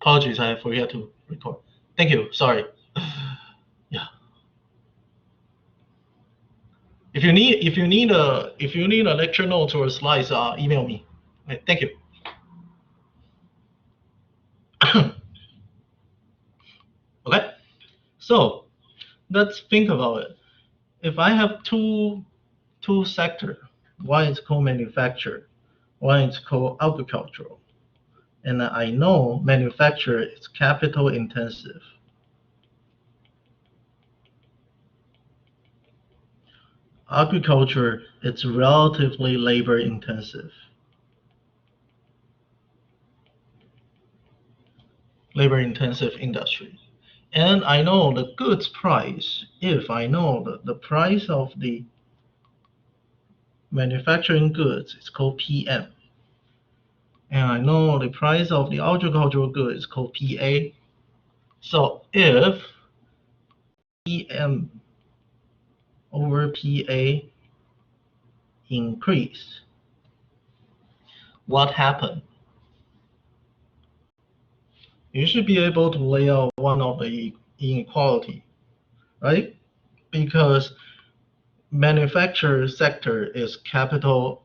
Apologies, I forgot to record. Thank you. Sorry. Yeah. If you need a lecture notes or slides, email me. Okay, thank you. Okay. So let's think about it. If I have two sector, one is called manufacture, one is called agricultural, and I know manufacture is capital intensive. Agriculture is relatively labor intensive. Labor intensive industry. And I know the goods price, if I know the price of the manufacturing goods is called PM. And I know the price of the agricultural goods is called PA. So if PM over PA increase, what happened? You should be able to lay out one of the inequality, right? Because manufacturing sector is capital,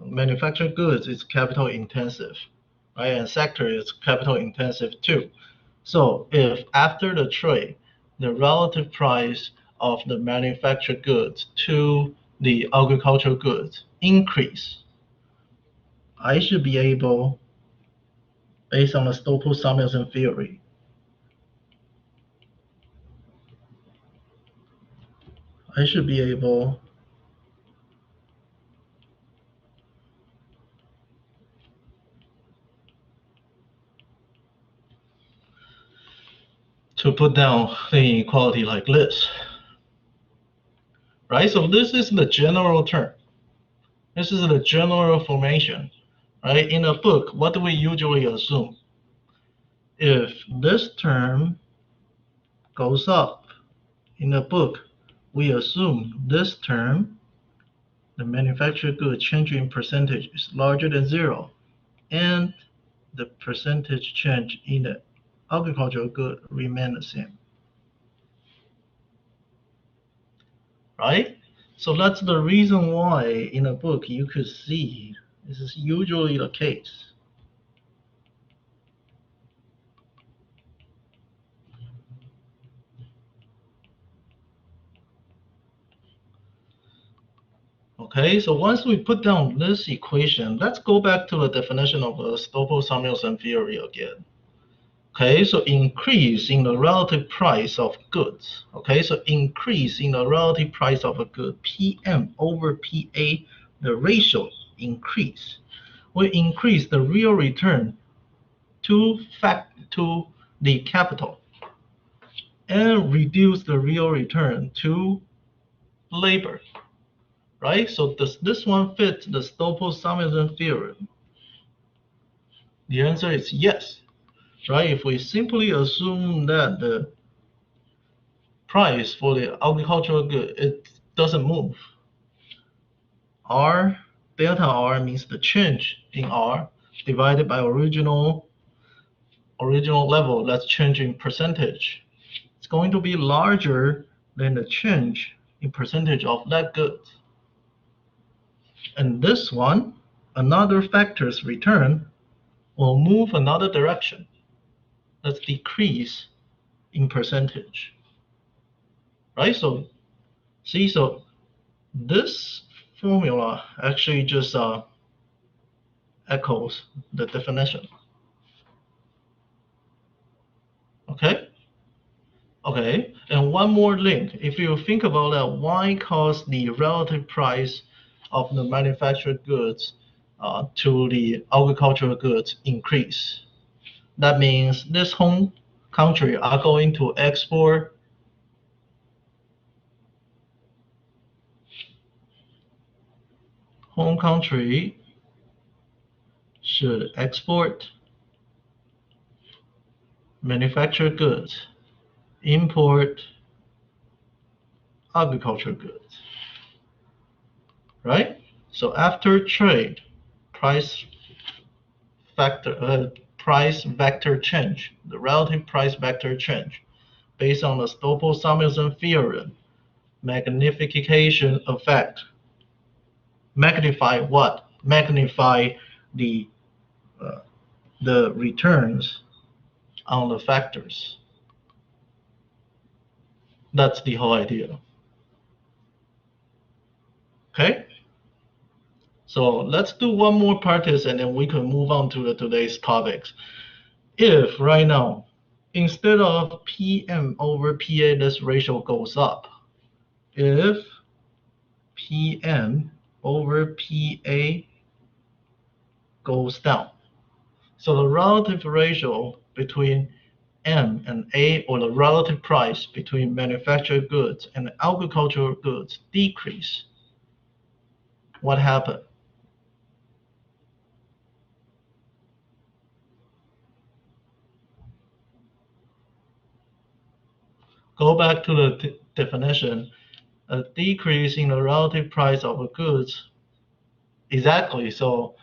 manufactured goods is capital intensive, right? And sector is capital intensive too. So if after the trade, the relative price of the manufactured goods to the agricultural goods increase, I should be able, based on the Summation theory, I should be able to put down the inequality like this, right? So this is the general term. This is the general formation, right? In a book, what do we usually assume? If this term goes up in a book, we assume this term, the manufactured good change in percentage is larger than 0, and the percentage change in the agricultural good remain the same, right? So that's the reason why in a book you could see this is usually the case. Okay, so once we put down this equation, let's go back to the definition of the Summation theory again. Okay, so increase in the relative price of goods. Okay, so increase in the relative price of a good, PM over PA, the ratio increase. We increase the real return to the capital and reduce the real return to labor. Right? So does this one fit the Summation theorem? The answer is yes. Right? If we simply assume that the price for the agricultural good, it doesn't move. R, delta R means the change in R divided by original level, that's change in percentage. It's going to be larger than the change in percentage of that good. And this one, another factor's return will move another direction. Let's decrease in percentage. Right? So see, so this formula actually just echoes the definition. Okay? Okay, and one more link. If you think about that, why cause the relative price of the manufactured goods to the agricultural goods increase? That means this home country are going to export home country should export manufactured goods, import agricultural goods, right? So after trade, price factor, price vector change, based on the Stoffel-Samuelson theorem, magnification effect. Magnify what? Magnify the returns on the factors. That's the whole idea. Okay? So let's do one more practice and then we can move on to today's topics. If right now, instead of PM over PA, this ratio goes up. If PM over PA goes down. So the relative ratio between M and A, or the relative price between manufactured goods and agricultural goods, decrease. What happened? Go back to the definition. A decrease in the relative price of the goods. Exactly. So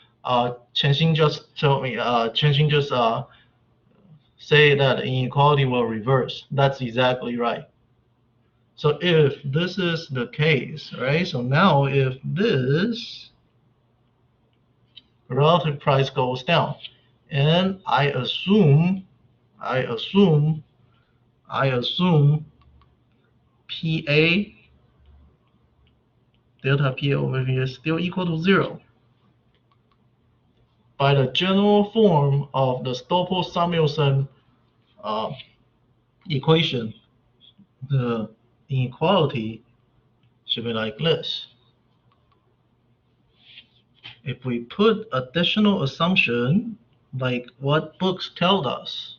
Chen-Xin just told me, Chen-Xin just say that inequality will reverse. That's exactly right. So if this is the case, right? So now if this relative price goes down, and I assume PA, delta PA over here is still equal to 0. By the general form of the Stoffel-Samuelson equation, the inequality should be like this. If we put additional assumption, like what books tell us,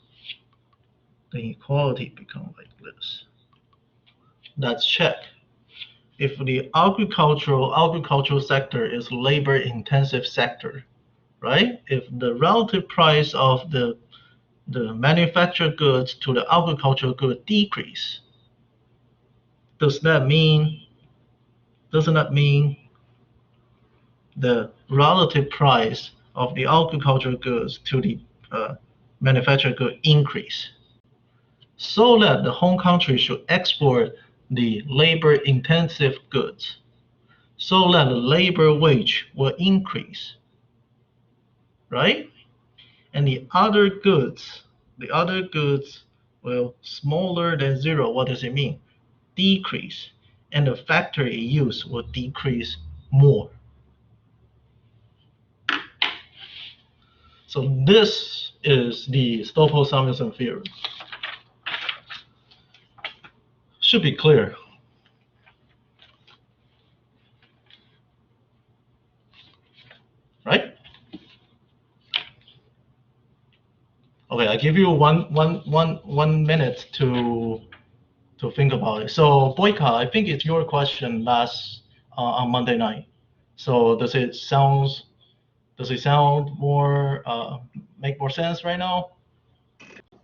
the inequality becomes like this. Let's check. If the agricultural sector is labor-intensive sector, right? If the relative price of the manufactured goods to the agricultural good decrease, doesn't that mean the relative price of the agricultural goods to the manufactured good increase? So that the home country should export the labor-intensive goods, so that the labor wage will increase, right? And the other goods will smaller than 0. What does it mean? Decrease. And the factory use will decrease more. So this is the Stoffel-Samuelson theorem. Should be clear. Right? Okay, I give you one minute to think about it. So Boyka, I think it's your question last on Monday night. So does it sound more make more sense right now?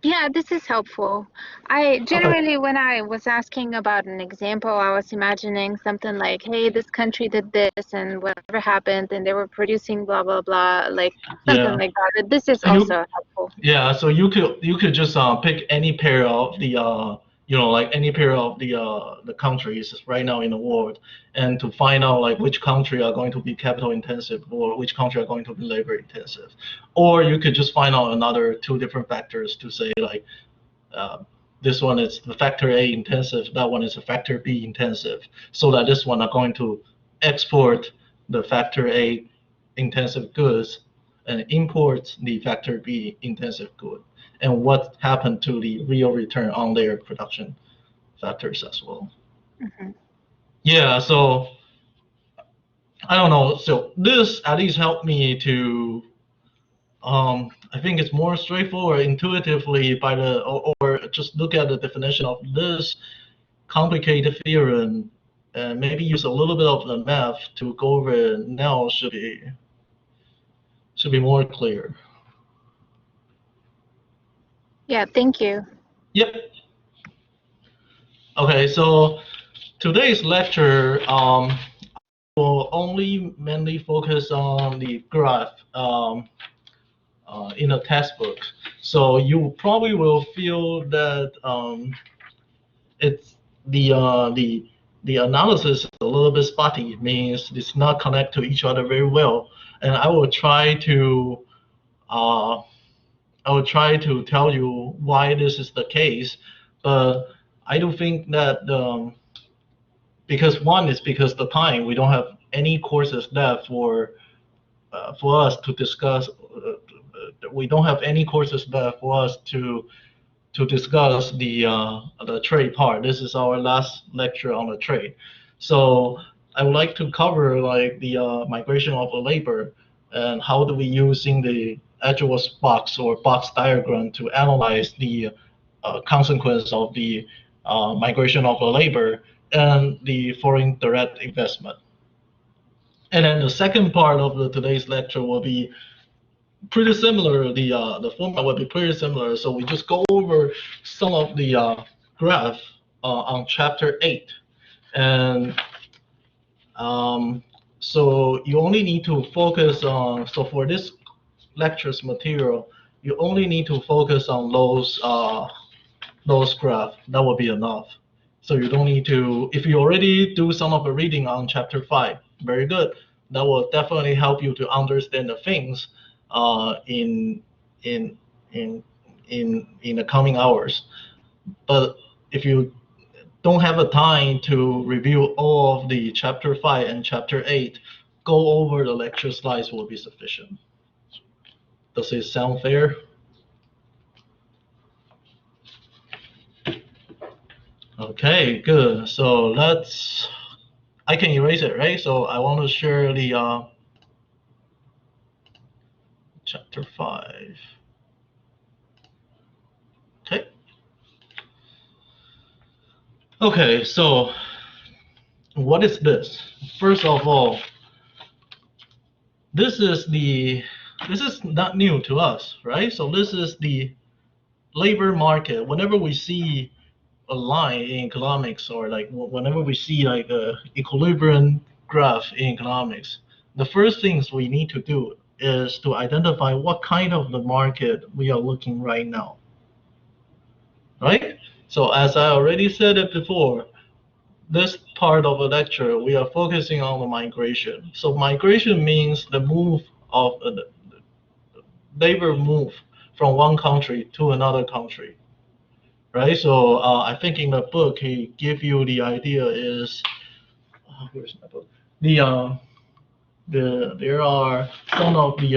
Yeah, this is helpful. I generally, when I was asking about an example, I was imagining something like, hey, this country did this and whatever happened and they were producing blah, blah, blah, like something like that. But this is also helpful. Yeah, so you could just pick any pair of the like any pair of the countries right now in the world, and to find out like which country are going to be capital intensive or which country are going to be labor intensive. Or you could just find out another 2 different factors to say like this one is the factor A intensive, that one is a factor B intensive, so that this one are going to export the factor A intensive goods and import the factor B intensive good, and what happened to the real return on their production factors as well. Mm-hmm. Yeah, so I don't know. So this at least helped me to, I think it's more straightforward intuitively by the, or just look at the definition of this complicated theorem and maybe use a little bit of the math to go over it now should be more clear. Yeah, thank you. Yep. Okay, so today's lecture will only mainly focus on the graph in a textbook. So you probably will feel that it's the analysis is a little bit spotty. It means it's not connect to each other very well. And I will try to tell you why this is the case, but I do think that because one is because the time we don't have any courses left for us to discuss. We don't have any courses left for us to discuss the trade part. This is our last lecture on the trade. So I would like to cover like the migration of the labor and how do we using the Edgeworth box or box diagram to analyze the consequence of the migration of the labor and the foreign direct investment. And then the second part of today's lecture will be pretty similar. The format will be pretty similar. So we just go over some of the graph on chapter 8. And so you only need to focus on, so for this lecture's material, you only need to focus on those graphs. That will be enough. So you don't need to, if you already do some of the reading on chapter 5, very good. That will definitely help you to understand the things in the coming hours. But if you don't have the time to review all of the chapter 5 and chapter 8, go over the lecture slides will be sufficient. Does it sound fair? Okay, good. So I can erase it, right? So I want to share the chapter 5. Okay. Okay, so what is this? First of all, this is not new to us, right? So this is the labor market. Whenever we see a line in economics, or like whenever we see like a equilibrium graph in economics, the first things we need to do is to identify what kind of the market we are looking right now, right? So as I already said it before, this part of the lecture, we are focusing on the migration. So migration means the move of the labor move from one country to another country, right? So I think in the book he give you the idea is, where's my book? There are some of the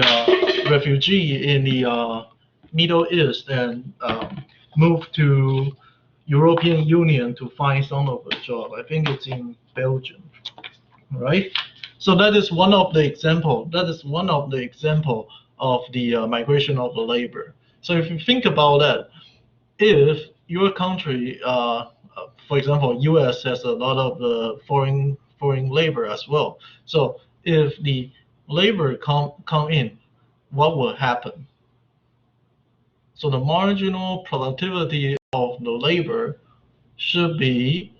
refugee in the Middle East and move to European Union to find some of the job. I think it's in Belgium, right? So that is one of the example. That is one of the example of the migration of the labor. So if you think about that, if your country, for example, U.S. has a lot of the foreign labor as well. So if the labor come in, what will happen? So the marginal productivity of the labor should be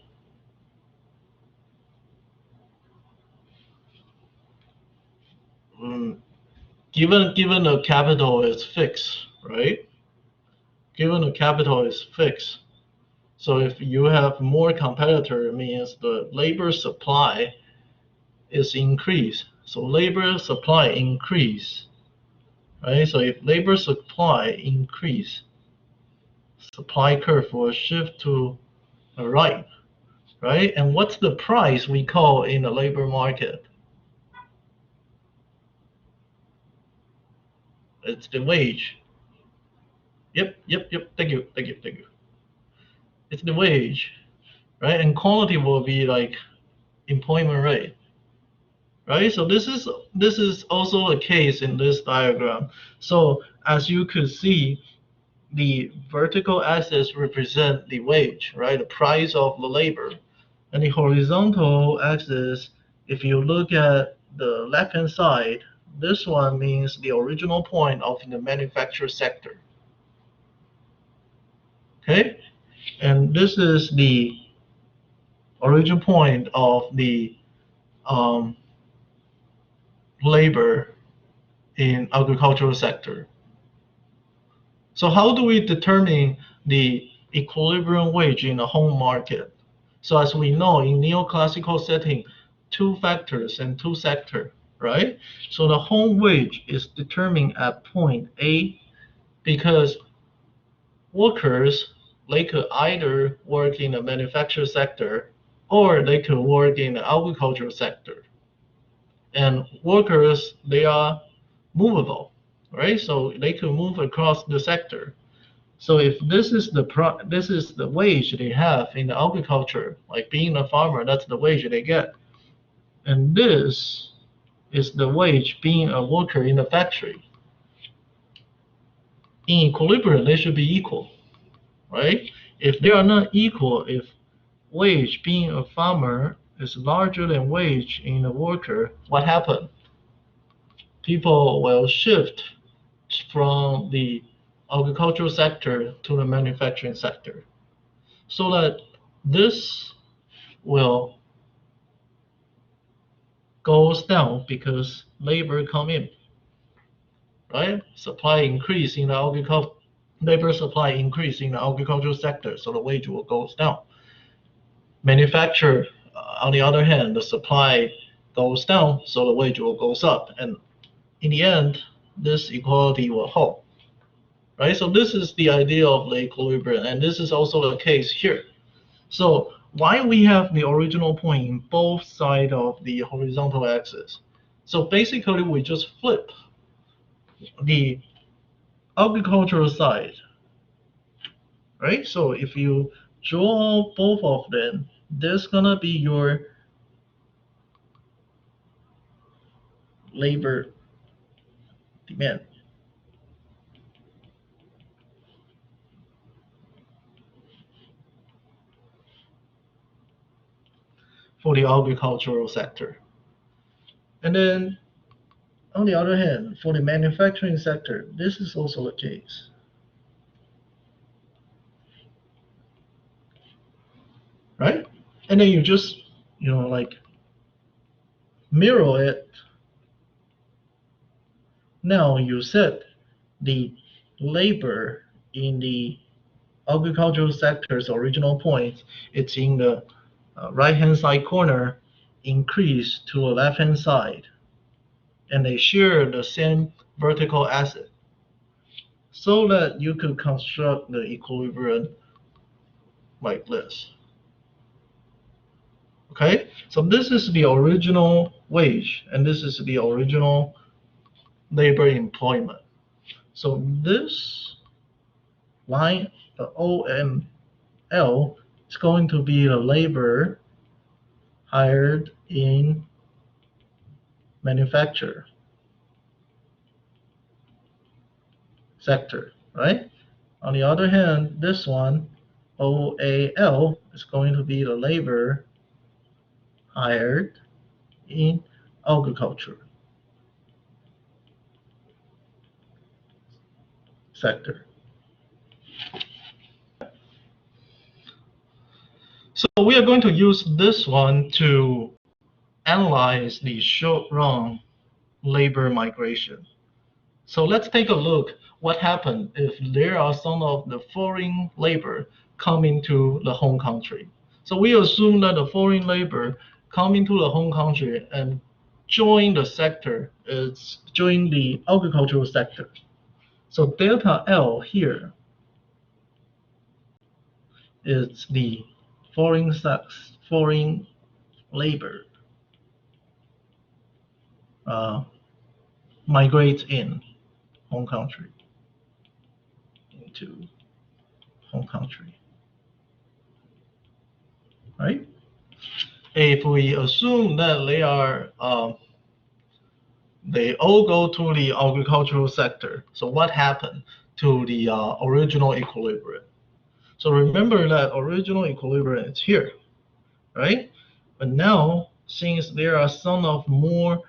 given the capital is fixed, right? Given the capital is fixed. So if you have more competitor, it means the labor supply is increased. So labor supply increase, right? So if labor supply increase, supply curve will shift to the right, right? And what's the price we call in the labor market? It's the wage. Yep. Thank you. It's the wage, right? And quantity will be like employment rate, right? So this is also a case in this diagram. So as you could see, the vertical axis represent the wage, right? The price of the labor. And the horizontal axis, if you look at the left-hand side, this one means the original point of the manufacturing sector. Okay? And this is the origin point of the labor in agricultural sector. So how do we determine the equilibrium wage in the home market? So as we know, in neoclassical setting, two factors and two sector, right? So the home wage is determined at point A because workers, they could either work in the manufacturing sector or they could work in the agricultural sector. And workers, they are movable, right? So they could move across the sector. So if this is the wage they have in the agriculture, like being a farmer, that's the wage they get. And this is the wage being a worker in the factory. In equilibrium, they should be equal, right? If they are not equal, if wage being a farmer is larger than wage in a worker, what happens? People will shift from the agricultural sector to the manufacturing sector. So that this will goes down because labor come in, right? Supply increase in the agriculture, labor supply increase in the agricultural sector, so the wage will goes down. Manufacture, on the other hand, the supply goes down, so the wage will goes up, and in the end, this equality will hold, right? So this is the idea of the equilibrium, and this is also the case here. So why we have the original point in both sides of the horizontal axis? So basically, we just flip the agricultural side, right? So if you draw both of them, there's gonna be your labor demand. For the agricultural sector. And then on the other hand, for the manufacturing sector, this is also the case. Right? And then you just, like mirror it. Now you set the labor in the agricultural sector's original point. It's in the right-hand side corner, increase to the left-hand side. And they share the same vertical axis so that you could construct the equilibrium like this. Okay, so this is the original wage, and this is the original labor employment. So this line, the OML, is going to be the labor hired in manufacture sector, right? On the other hand, this one, OAL, is going to be the labor hired in agriculture sector. So we are going to use this one to analyze the short-run labor migration. So let's take a look what happens if there are some of the foreign labor coming to the home country. So we assume that the foreign labor coming to the home country and join the sector, is join the agricultural sector. So delta L here is the foreign labor migrates in home country into home country, right? If we assume that they all go to the agricultural sector, so what happened to the original equilibrium? So remember that original equilibrium is here, right? But now, since there are some of more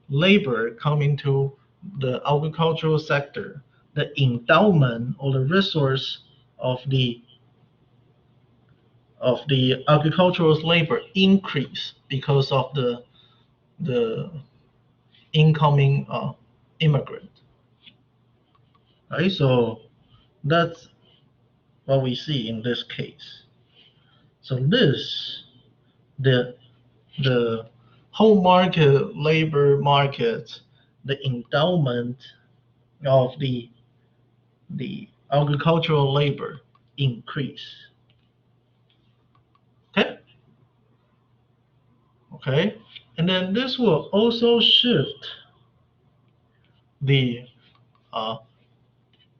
labor coming to the agricultural sector, the endowment or the resource of the agricultural labor increase because of the incoming immigrant. Right? So That's what we see in this case. So this, the home market, labor market, the endowment of the agricultural labor increase. Okay? Okay? And then this will also shift the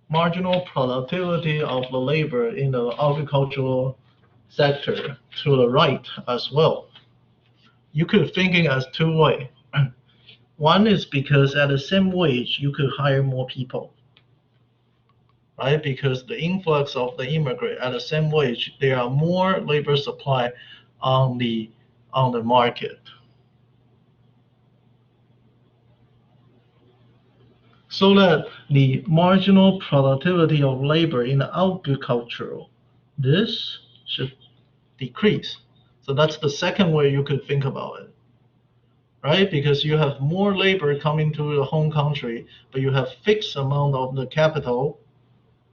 marginal productivity of the labor in the agricultural sector to the right as well. You could think it as two ways. One is because at the same wage, you could hire more people, right? Because the influx of the immigrant at the same wage, there are more labor supply on the market. So that the marginal productivity of labor in agricultural, this should decrease. So that's the second way you could think about it, right? Because you have more labor coming to the home country, but you have fixed amount of the capital,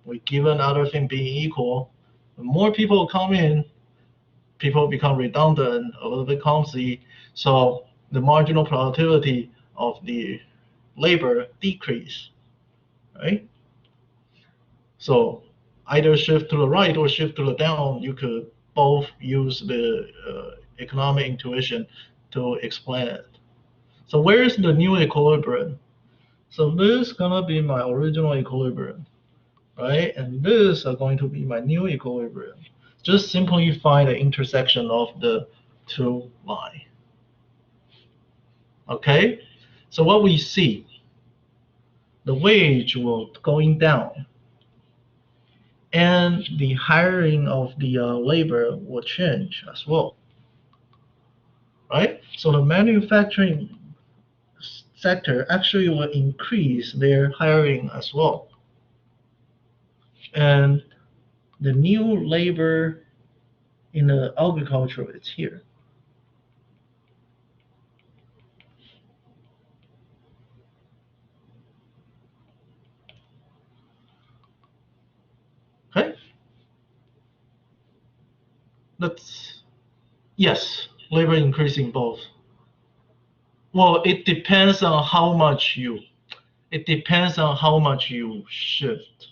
with given other thing being equal. When more people come in, people become redundant, a little bit clumsy, so the marginal productivity of the labor decrease, right? So either shift to the right or shift to the down, you could both use the economic intuition to explain it. So where is the new equilibrium? So this is gonna be my original equilibrium, right? And this are going to be my new equilibrium. Just simplify the intersection of the two lines. Okay? So what we see, the wage will going down, and the hiring of the labor will change as well, right? So the manufacturing sector actually will increase their hiring as well. And the new labor in the agriculture is here. Okay? That's, yes, labor increasing both. Well, it depends on how much you shift.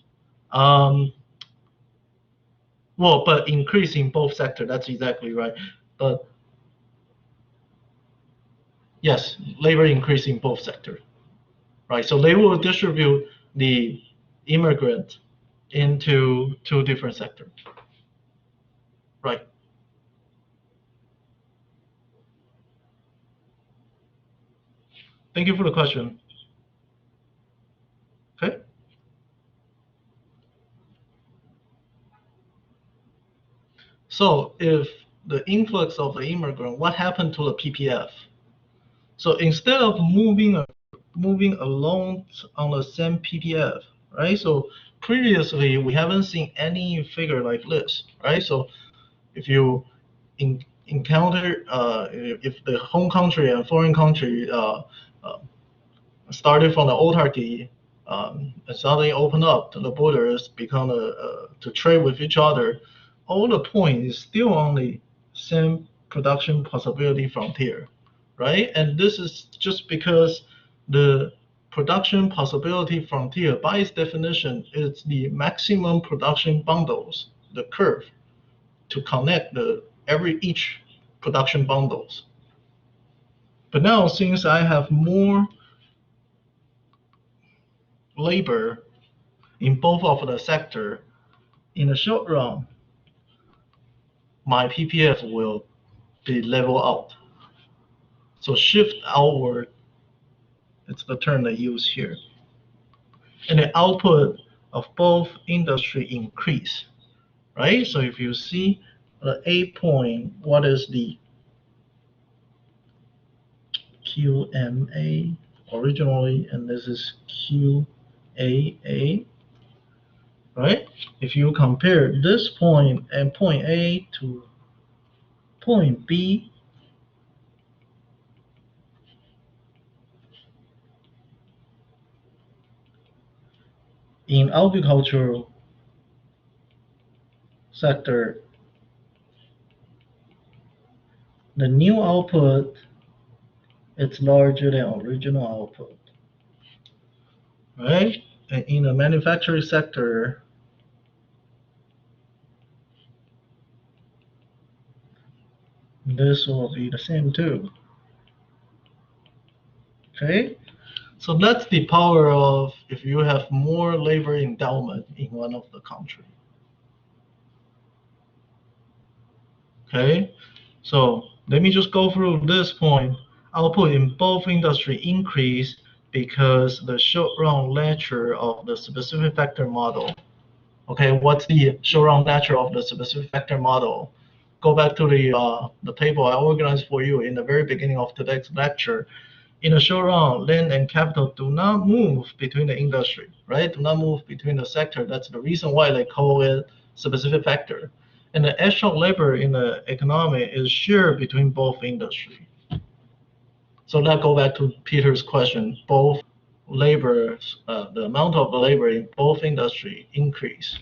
Well, but increase in both sector, that's exactly right. But yes, labor increase in both sector, right? So they will distribute the immigrant into two different sectors, right? Thank you for the question. Okay. So if the influx of the immigrant, what happened to the PPF? So instead of moving along on the same PPF, right? So previously we haven't seen any figure like this, right? So if you encounter if the home country and foreign country started from the autarky and suddenly open up to the borders, become to trade with each other, all the point is still on the same production possibility frontier, right? And this is just because the production possibility frontier, by its definition, is the maximum production bundles, the curve, to connect each production bundles. But now, since I have more labor in both of the sector, in the short run, my PPF will be level out. So shift outward, it's the term they use here. And the output of both industry increase, right? So if you see the A point, what is the QMA originally, and this is QAA, right? If you compare this point and point A to point B, in agriculture, sector, the new output is larger than original output, right? And in the manufacturing sector, this will be the same too. Okay, so that's the power of if you have more labor endowment in one of the country. Okay, so let me just go through this point. Output in both industry increase because the short-run nature of the specific factor model. Okay, what's the short-run nature of the specific factor model? Go back to the table I organized for you in the very beginning of today's lecture. In the short run, land and capital do not move between the industry, right? Do not move between the sector. That's the reason why they call it specific factor. And the extra labor in the economy is shared between both industry. So let's go back to Peter's question. Both labor, the amount of labor in both industry increase.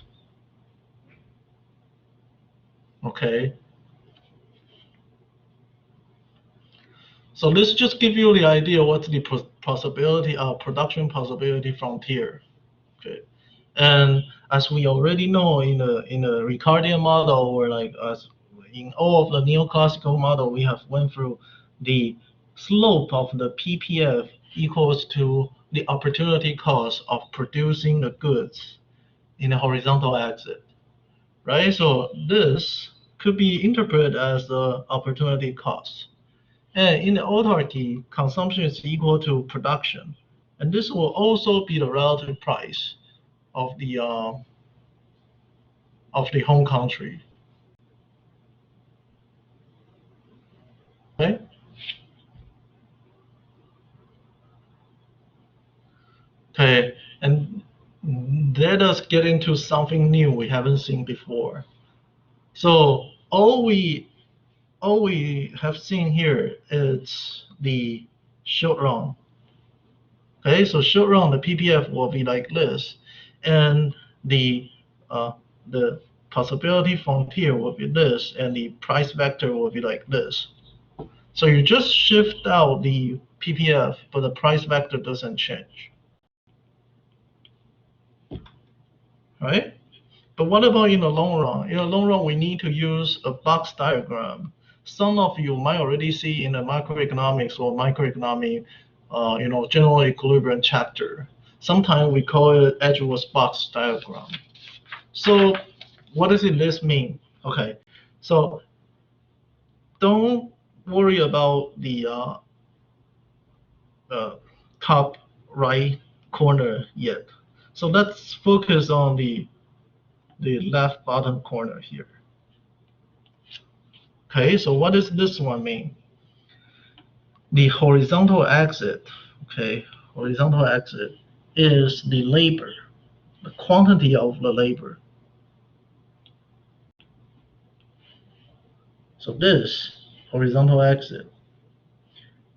Okay. So let's just give you the idea what's the possibility of production possibility frontier. Okay. And as we already know in the Ricardian model, or like as in all of the neoclassical model, we have went through the slope of the PPF equals to the opportunity cost of producing the goods in a horizontal axis, right? So this could be interpreted as the opportunity cost. And in the autarky, consumption is equal to production. And this will also be the relative price of the home country. Okay? Okay, and let us get into something new we haven't seen before. So all we have seen here is the short run. Okay, so short run, the PPF will be like this, and the possibility frontier will be this, and the price vector will be like this. So you just shift out the PPF, but the price vector doesn't change. Right? But what about in the long run? In the long run, we need to use a box diagram. Some of you might already see in the macroeconomics or microeconomic, general equilibrium chapter. Sometimes we call it Edgeworth's box diagram. So what does this mean? Okay, so don't worry about the top right corner yet. So let's focus on the left bottom corner here. Okay, so what does this one mean? The horizontal axis, okay, horizontal axis is the labor, the quantity of the labor. So this horizontal axis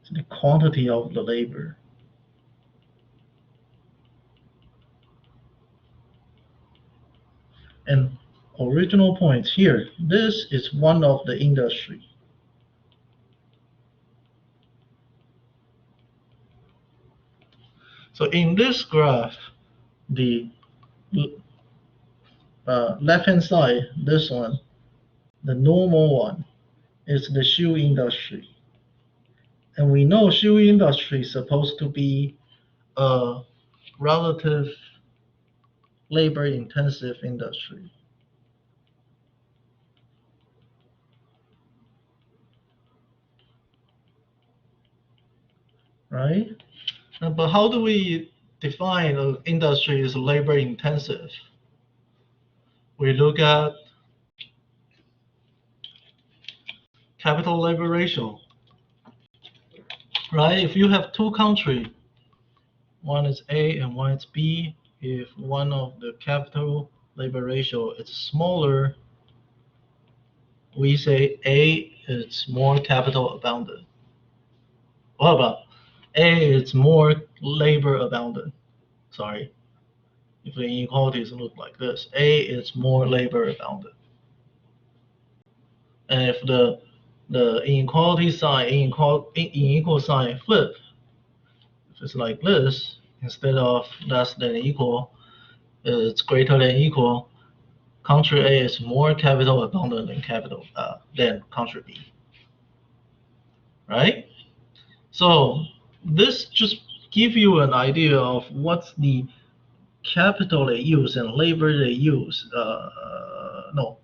is the quantity of the labor. And original points here, this is one of the industry. So in this graph, the left-hand side, this one, the normal one, is the shoe industry. And we know shoe industry is supposed to be a relative labor-intensive industry. Right? But how do we define an industry as labor-intensive? We look at capital labor ratio. Right? If you have two countries, one is A and one is B, if one of the capital labor ratio is smaller, we say A is more capital abundant. What about A is more labor abundant? Sorry, if the inequalities look like this, A is more labor abundant. And if the inequality sign, unequal sign flip, if it's like this, instead of less than equal, it's greater than equal, country A is more capital abundant than country B, right? So this just give you an idea of what's the capital they use and labor they use. No,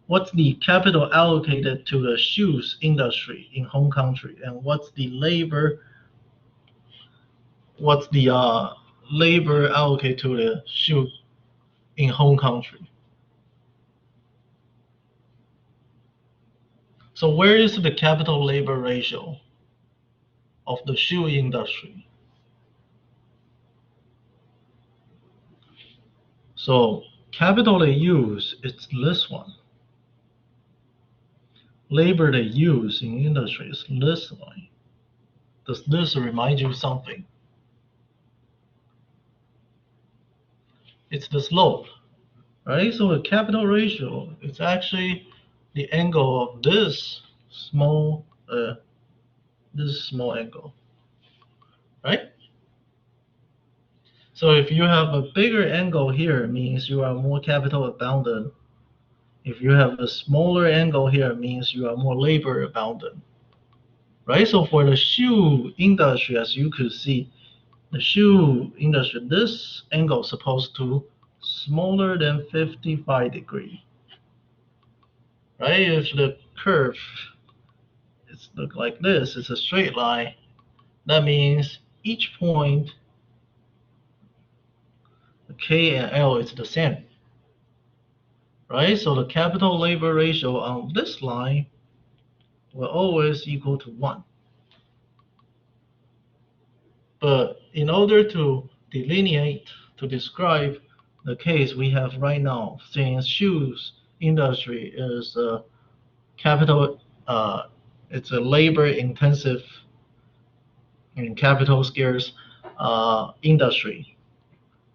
what's the capital allocated to the shoes industry in home country, and what's the labor allocated to the shoe in home country. So where is the capital labor ratio of the shoe industry? So capital they use, it's this one. Labor they use in industry is this one. Does this remind you something? It's the slope, right? So the capital ratio is actually the angle of this small angle, right? So if you have a bigger angle here, it means you are more capital abundant. If you have a smaller angle here, it means you are more labor abundant, right? So for the shoe industry, as you could see, the shoe industry, this angle is supposed to smaller than 55 degree, right? If the curve is look like this, it's a straight line, that means each point, K and L is the same, right? So the capital labor ratio on this line will always equal to 1. But in order to delineate, to describe the case we have right now, since shoes industry is a capital, it's a labor intensive and capital scarce industry.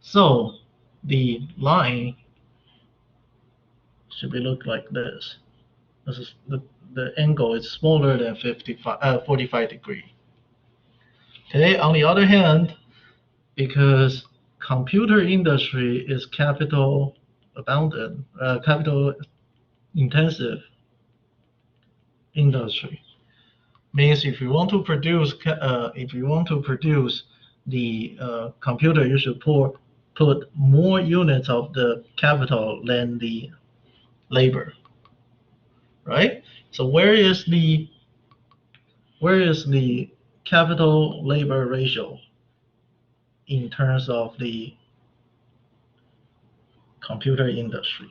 So the line should be look like this. This is the angle is smaller than 45 degree. Okay, on the other hand, because computer industry is capital abundant, capital intensive industry, means if you want to produce the computer, you should put more units of the capital than the labor, right? So where is the capital labor ratio in terms of the computer industry?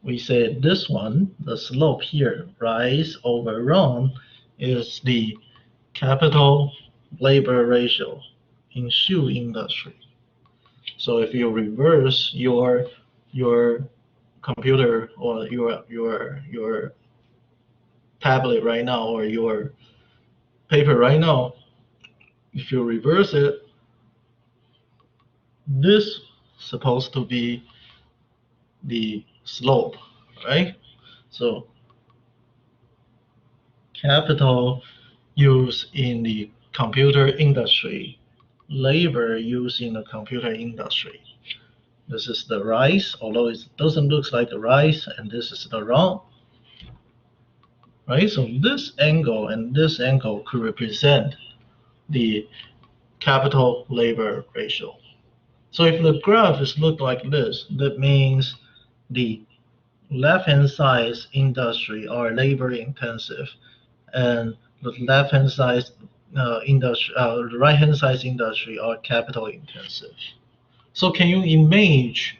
We said this one, the slope here, rise over run, is the capital labor ratio in shoe industry. So if you reverse your computer or your tablet right now or your paper right now, if you reverse it, this supposed to be the slope, right? So capital used in the computer industry, labor used in the computer industry. This is the rise, although it doesn't look like a rise, and this is the run, right? So this angle and this angle could represent the capital labor ratio. So if the graph is look like this, that means the left-hand side industry are labor intensive, and the left-hand side industry, the right-hand side industry are capital intensive. So can you imagine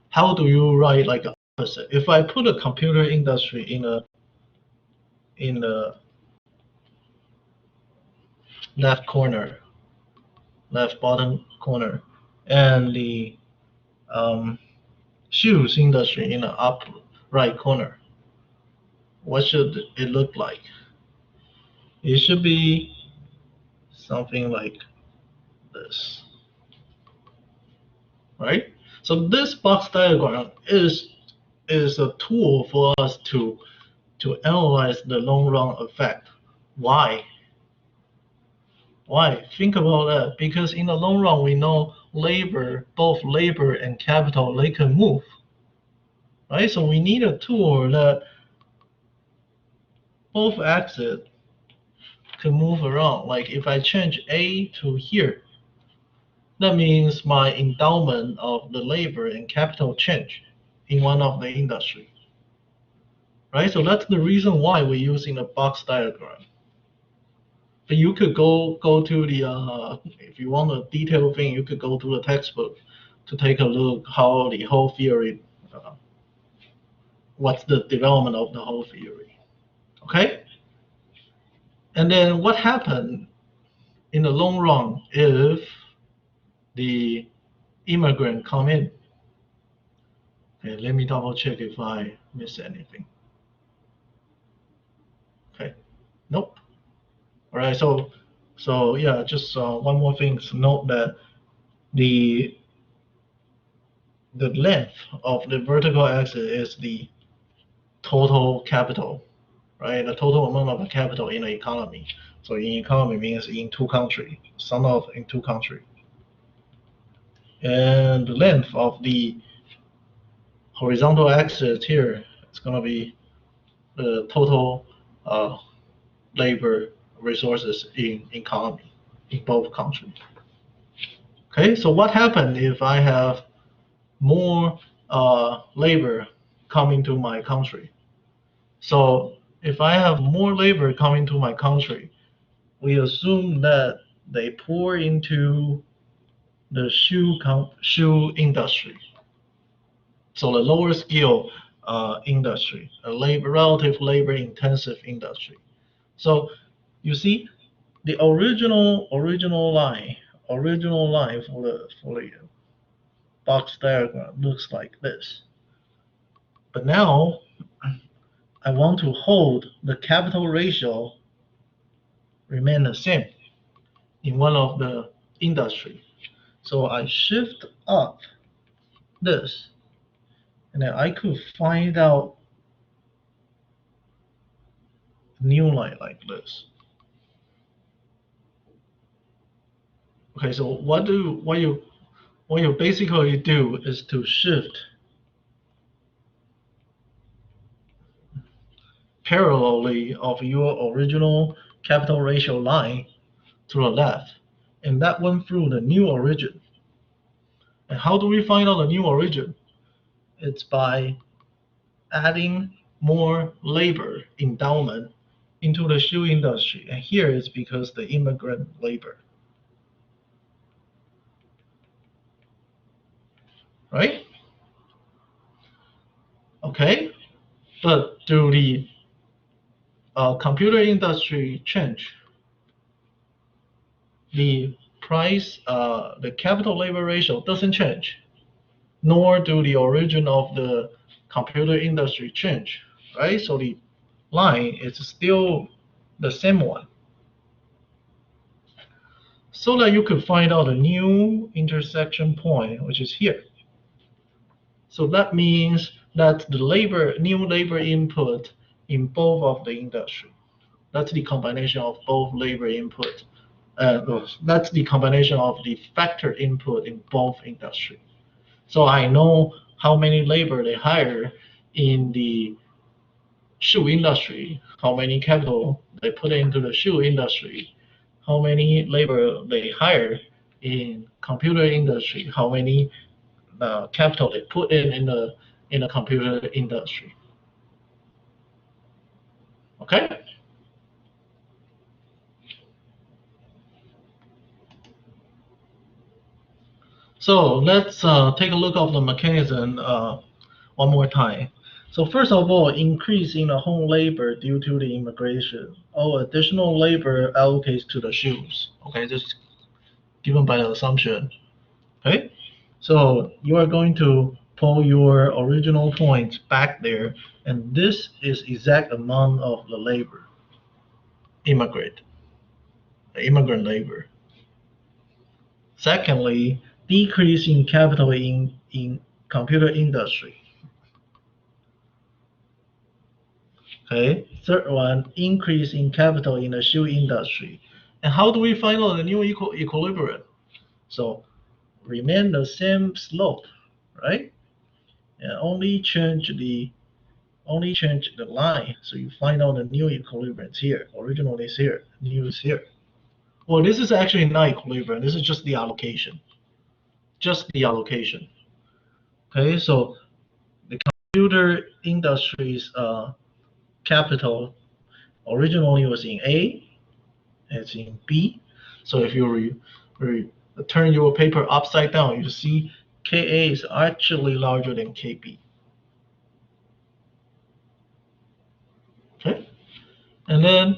how do you write like the opposite? If I put a computer industry in the left corner, left bottom corner, and the shoes industry in the up right corner, what should it look like? It should be something like this, right? So this box diagram is is a tool for us to analyze the long run effect. Why? Why? Think about that. Because in the long run, we know labor, both labor and capital, they can move, right? So we need a tool that both axes can move around. Like if I change A to here, that means my endowment of the labor and capital change in one of the industry, right? So that's the reason why we're using a box diagram. But you could go to the if you want a detailed thing, you could go to the textbook to take a look how the whole theory, what's the development of the whole theory, okay? And then what happened in the long run if the immigrant come in? Okay, let me double check if I miss anything. Okay, nope. All right, so yeah, just one more thing to note that the length of the vertical axis is the total capital, right? The total amount of capital in the economy. So in economy means in two countries, sum of in two countries. And the length of the horizontal axis here is going to be the total labor resources in economy in both countries. Okay, so what happens if I have more labor coming to my country? So if I have more labor coming to my country, we assume that they pour into the shoe industry. So the lower skill industry, a relative labor intensive industry. So you see the original line for the box diagram looks like this. But now I want to hold the capital ratio remain the same in one of the industry. So I shift up this, and then I could find out a new line like this. Okay, so what you basically do is to shift parallelly of your original capital ratio line to the left, and that went through the new origin. And how do we find out the new origin? It's by adding more labor endowment into the shoe industry. And here is because the immigrant labor. Right? Okay, but do the computer industry change? The price, the capital labor ratio doesn't change, nor do the origin of the computer industry change, right? So the line is still the same one. So that you could find out a new intersection point, which is here. So that means that the new labor input in both of the industry. That's the combination of both labor input. That's the combination of the factor input in both industry. So I know how many labor they hire in the shoe industry, how many capital they put into the shoe industry, how many labor they hire in computer industry, how many capital they put in the computer industry. Okay. So let's take a look at the mechanism one more time. So first of all, increase in the home labor due to the immigration. All additional labor allocates to the shoes. Okay, just given by the assumption. Okay, so you are going to pull your original points back there, and this is exact amount of the labor, immigrant labor. Secondly, decrease in capital in computer industry. Okay, third one, increase in capital in the shoe industry. And how do we find out the new equilibrium? So remain the same slope, right? And only change the line. So you find out the new equilibrium is here. Original is here, new is here. Well, this is actually not equilibrium. This is just the allocation. Just the allocation. Okay, so the computer industry's capital originally was in A, it's in B. So if you turn your paper upside down, you see KA is actually larger than KB. Okay, and then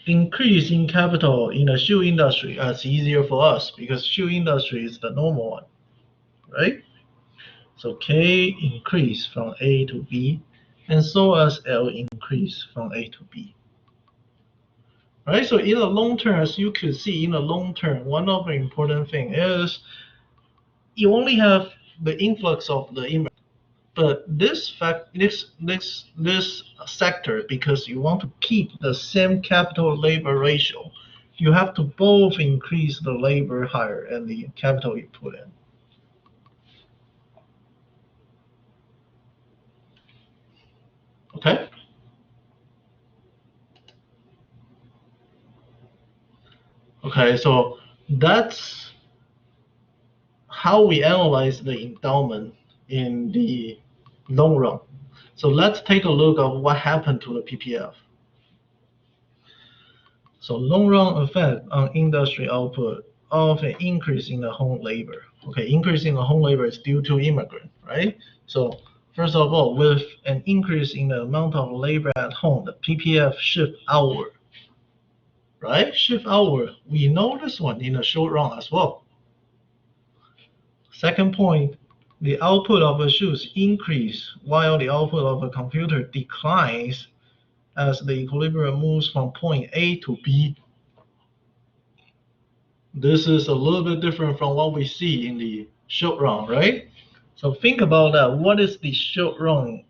increase in capital in the shoe industry. That's easier for us because shoe industry is the normal one, right? So K increase from A to B, and so as L increase from A to B. Right? So in the long term, as you could see, in the long term, one of the important thing is you only have the influx of the immigrants. But this sector, because you want to keep the same capital labor ratio, you have to both increase the labor higher and the capital you put in. Okay? Okay, so that's how we analyze the endowment in the long run. So let's take a look at what happened to the PPF. So long run effect on industry output of an increase in the home labor. Okay, increase in the home labor is due to immigrant, right? So first of all, with an increase in the amount of labor at home, the PPF shift outward, right? Shift outward. We know this one in the short run as well. Second point, the output of a shoes increase while the output of a computer declines as the equilibrium moves from point A to B. This is a little bit different from what we see in the short run, right? So think about that. What is the short run,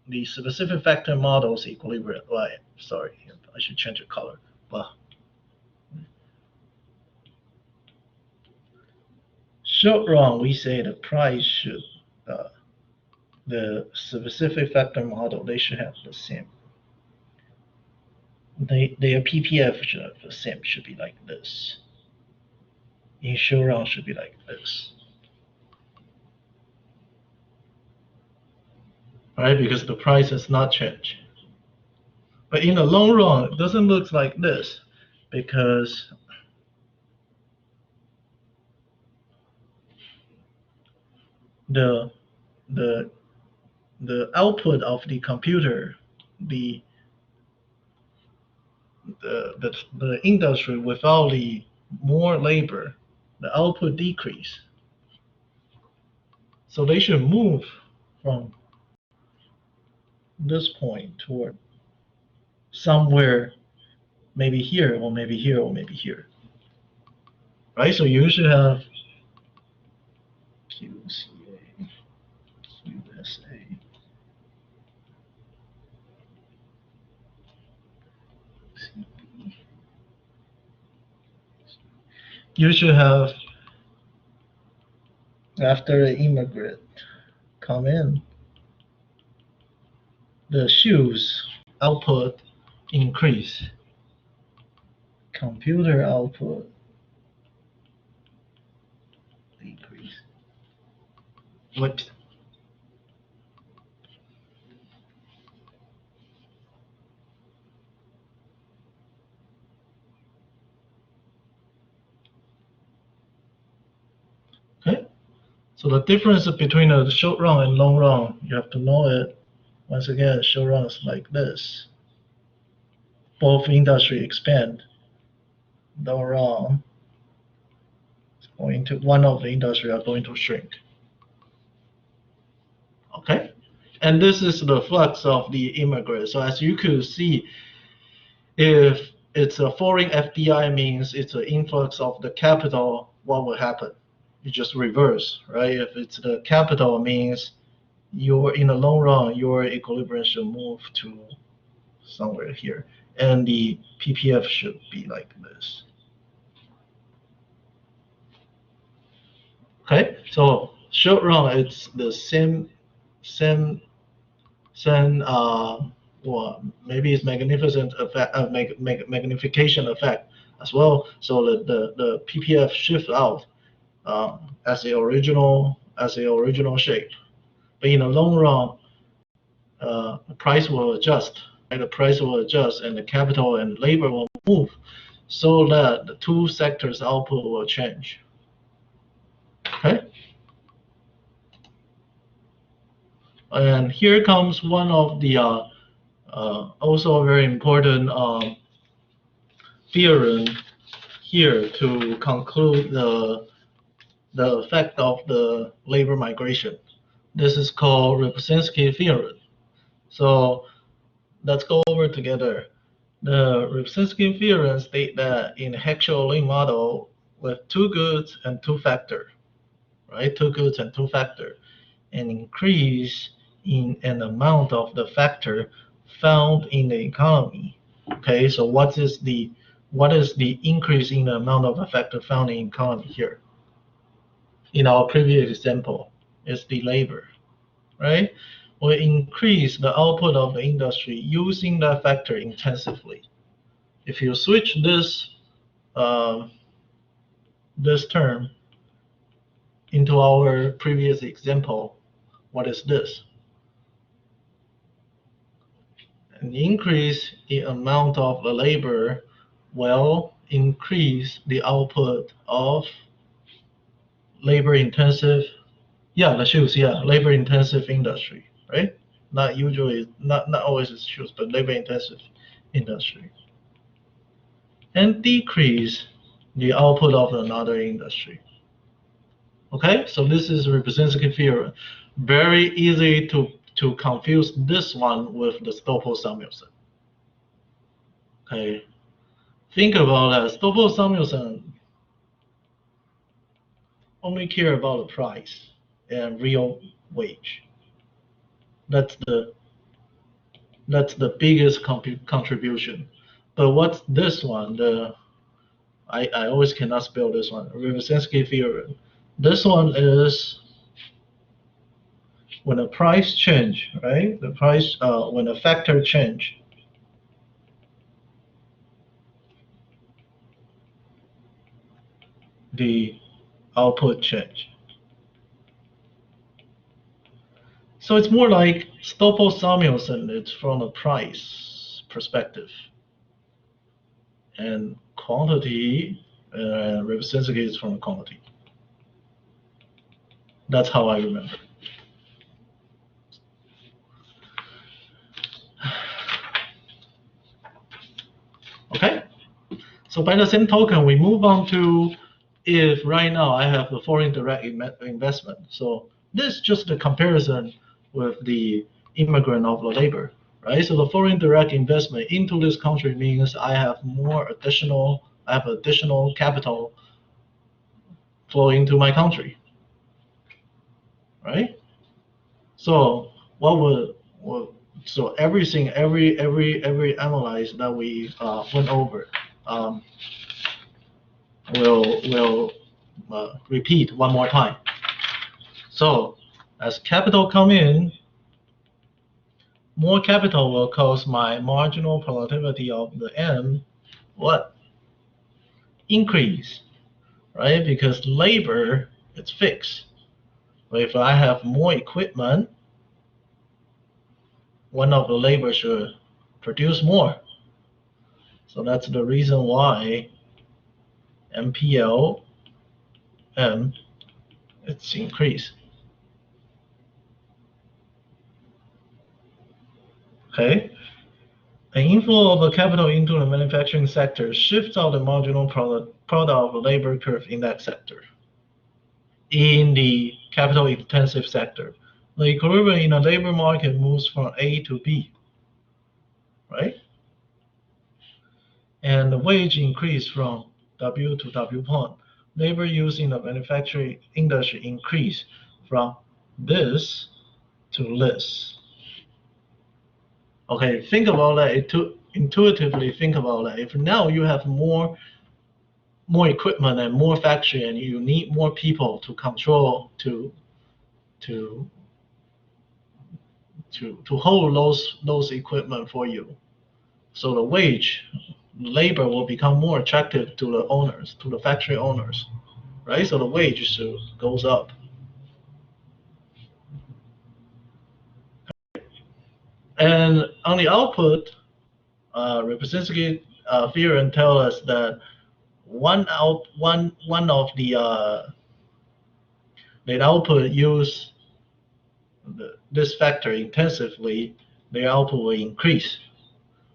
the specific factor model's equilibrium? Right, sorry, I should change the color. But short run, we say the price should, the specific factor model, they should have the same. Their PPF should have the same, should be like this. In short run should be like this. Right, because the price has not changed. But in the long run, it doesn't look like this because the output of the computer, the industry without the more labor, the output decrease. So they should move from this point toward somewhere, maybe here or maybe here or maybe here. Right? So you should have QCA, QSA. You should have, after the immigrant come in, the shoes output increase, computer output decrease. What? Okay. So the difference between the short run and long run, you have to know it. Once again, short run is like this. Both industry expand. Long run is going to, one of the industry are going to shrink. Okay. And this is the flux of the immigrants. So as you could see, if it's a foreign FDI means it's an influx of the capital, what will happen? You just reverse, right? If it's the capital means you're in the long run, your equilibrium should move to somewhere here. And the PPF should be like this. Okay, so short run, it's the same, well, maybe it's magnificent effect, magnification effect as well. So the PPF shift out as the original shape. But in the long run, the price will adjust. Right? The price will adjust, and the capital and labor will move, so that the two sectors' output will change. Okay. And here comes one of the also very important theorem here to conclude the effect of the labor migration. This is called Rybczynski theorem. So let's go over together. The Rybczynski theorem states that in a Heckscher-Ohlin model with two goods and two factor, right? Two goods and two factor, an increase in an amount of the factor found in the economy. Okay, so what is the increase in the amount of the factor found in economy here? In our previous example, is the labor, right? We increase the output of the industry using that factor intensively. If you switch this this term into our previous example, what is this? An increase in amount of the labor will increase the output of labor-intensive, labor-intensive industry, right? Not usually, not always it's shoes, but labor-intensive industry. And decrease the output of another industry. Okay, so this is Rybczynski theorem. Very easy to confuse this one with the Stoffel-Samuelson. Okay, think about that. Stoffel-Samuelson only care about the price and real wage. That's the biggest contribution. But what's this one? I always cannot spell this one. Rybczynski theorem. This one is when the price change, right? The price when the factor change. The output change. So it's more like Stoffel-Samuelson. It's from a price perspective, and quantity. Rybczynski is from quantity. That's how I remember. Okay. So by the same token, we move on to if right now I have the foreign direct investment. So this is just a comparison with the immigrant of the labor, right? So the foreign direct investment into this country means I have additional capital flow into my country, right? So so everything, every analyze that we went over, we'll repeat one more time. So as capital come in, more capital will cause my marginal productivity of the M increase, right? Because labor, it's fixed. But if I have more equipment, one of the labor should produce more. So that's the reason why MPL it's increased. Okay. An inflow of the capital into the manufacturing sector shifts out the marginal product of the labor curve in that sector. In the capital intensive sector, the equilibrium in the labor market moves from A to B, right? And the wage increase from W to W point. Labor use in the manufacturing industry increase from this to this. Okay, think about that. Intuitively think about that. If now you have more equipment and more factory, and you need more people to control to to hold those equipment for you. So the labor will become more attractive to the owners, to the factory owners, right? So the wage goes up. And on the output, representative theorem tells us that one of the output use this factor intensively, their output will increase,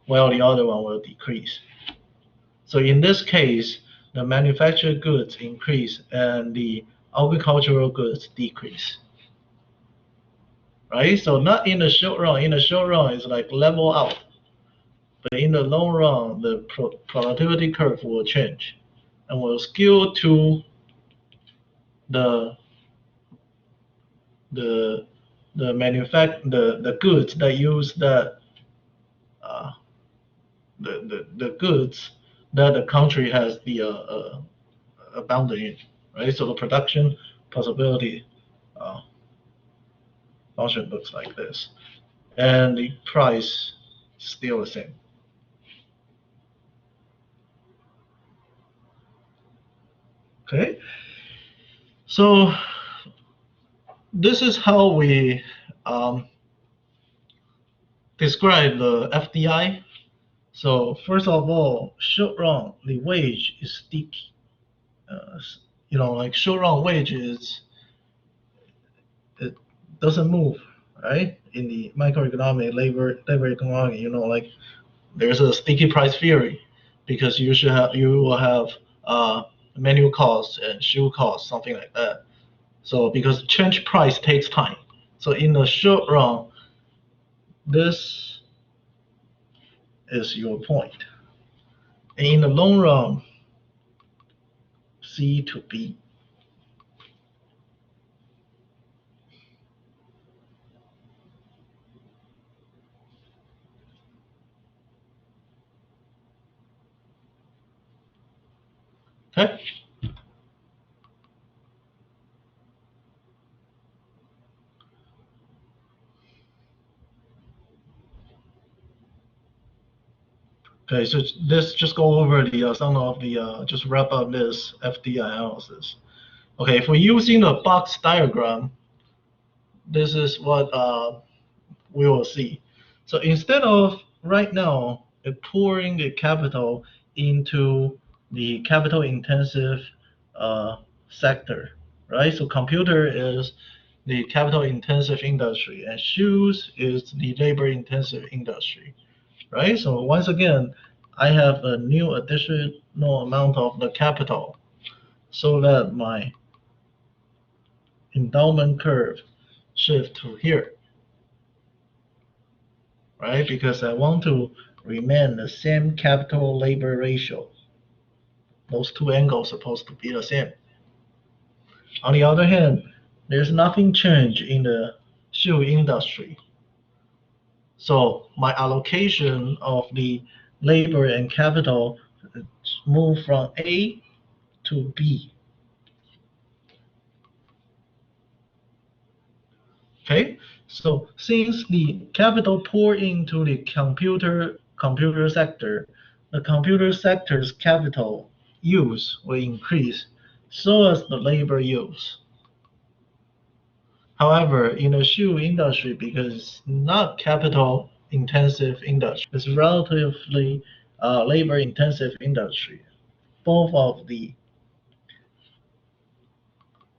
while the other one will decrease. So in this case, the manufactured goods increase and the agricultural goods decrease. Right? So not in the short run. In the short run, it's like level out. But in the long run, the productivity curve will change and will skew to the the the goods that use that the goods that the country has the abundant in, right? So the production possibility uh, function looks like this, and the price still the same. Okay, so this is how we describe the FDI. So first of all, short run, the wage is sticky. Like short run wages, it doesn't move, right? In the microeconomic labor economy, like there's a sticky price theory because you will have manual costs and shoe costs, something like that. So because change price takes time. So in the short run, this is your point. And in the long run, C to B. Okay. Okay, so let's just go over the some of the just wrap up this FDI analysis. Okay, if we're using the box diagram, this is what we will see. So instead of right now pouring the capital into the capital intensive sector, right? So computer is the capital intensive industry and shoes is the labor intensive industry, right? So once again, I have a new additional amount of the capital so that my endowment curve shift to here, right? Because I want to remain the same capital labor ratio. Those two angles supposed to be the same. On the other hand, there's nothing changed in the shoe industry. So my allocation of the labor and capital move from A to B. Okay, so since the capital pour into the computer sector, the computer sector's capital use will increase, so as the labor use. However, in the shoe industry, because it's not capital intensive industry, it's relatively labor intensive industry. Both of the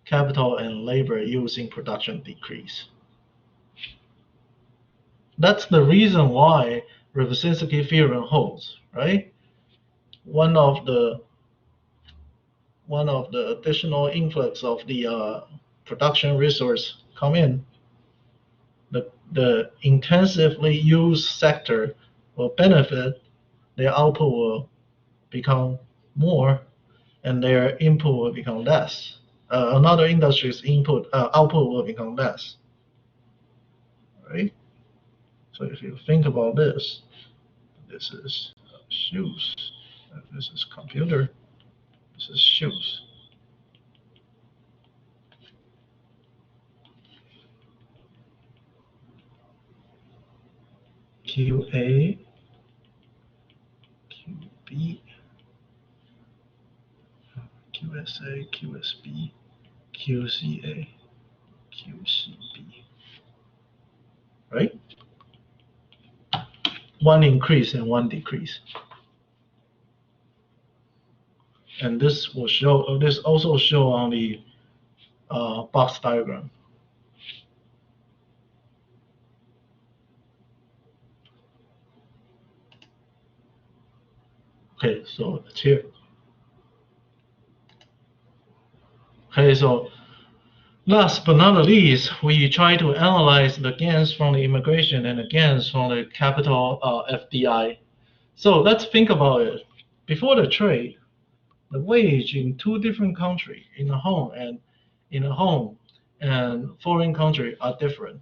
capital and labor use in production decrease. That's the reason why Revsitsky theorem holds, right? One of the additional influx of the production resource come in, the intensively used sector will benefit, their output will become more, and their input will become less. Another industry's output will become less, right? So if you think about this, this is shoes, this is computer, this is shoes. QA, QB, QSA, QSB, QCA, QCB, right? One increase and one decrease. And this will show, this also show on the box diagram. Okay, so it's here. Okay, so last but not least, we try to analyze the gains from the immigration and the gains from the capital FDI. So let's think about it. Before the trade, the wage in two different countries, in a home and foreign country, are different.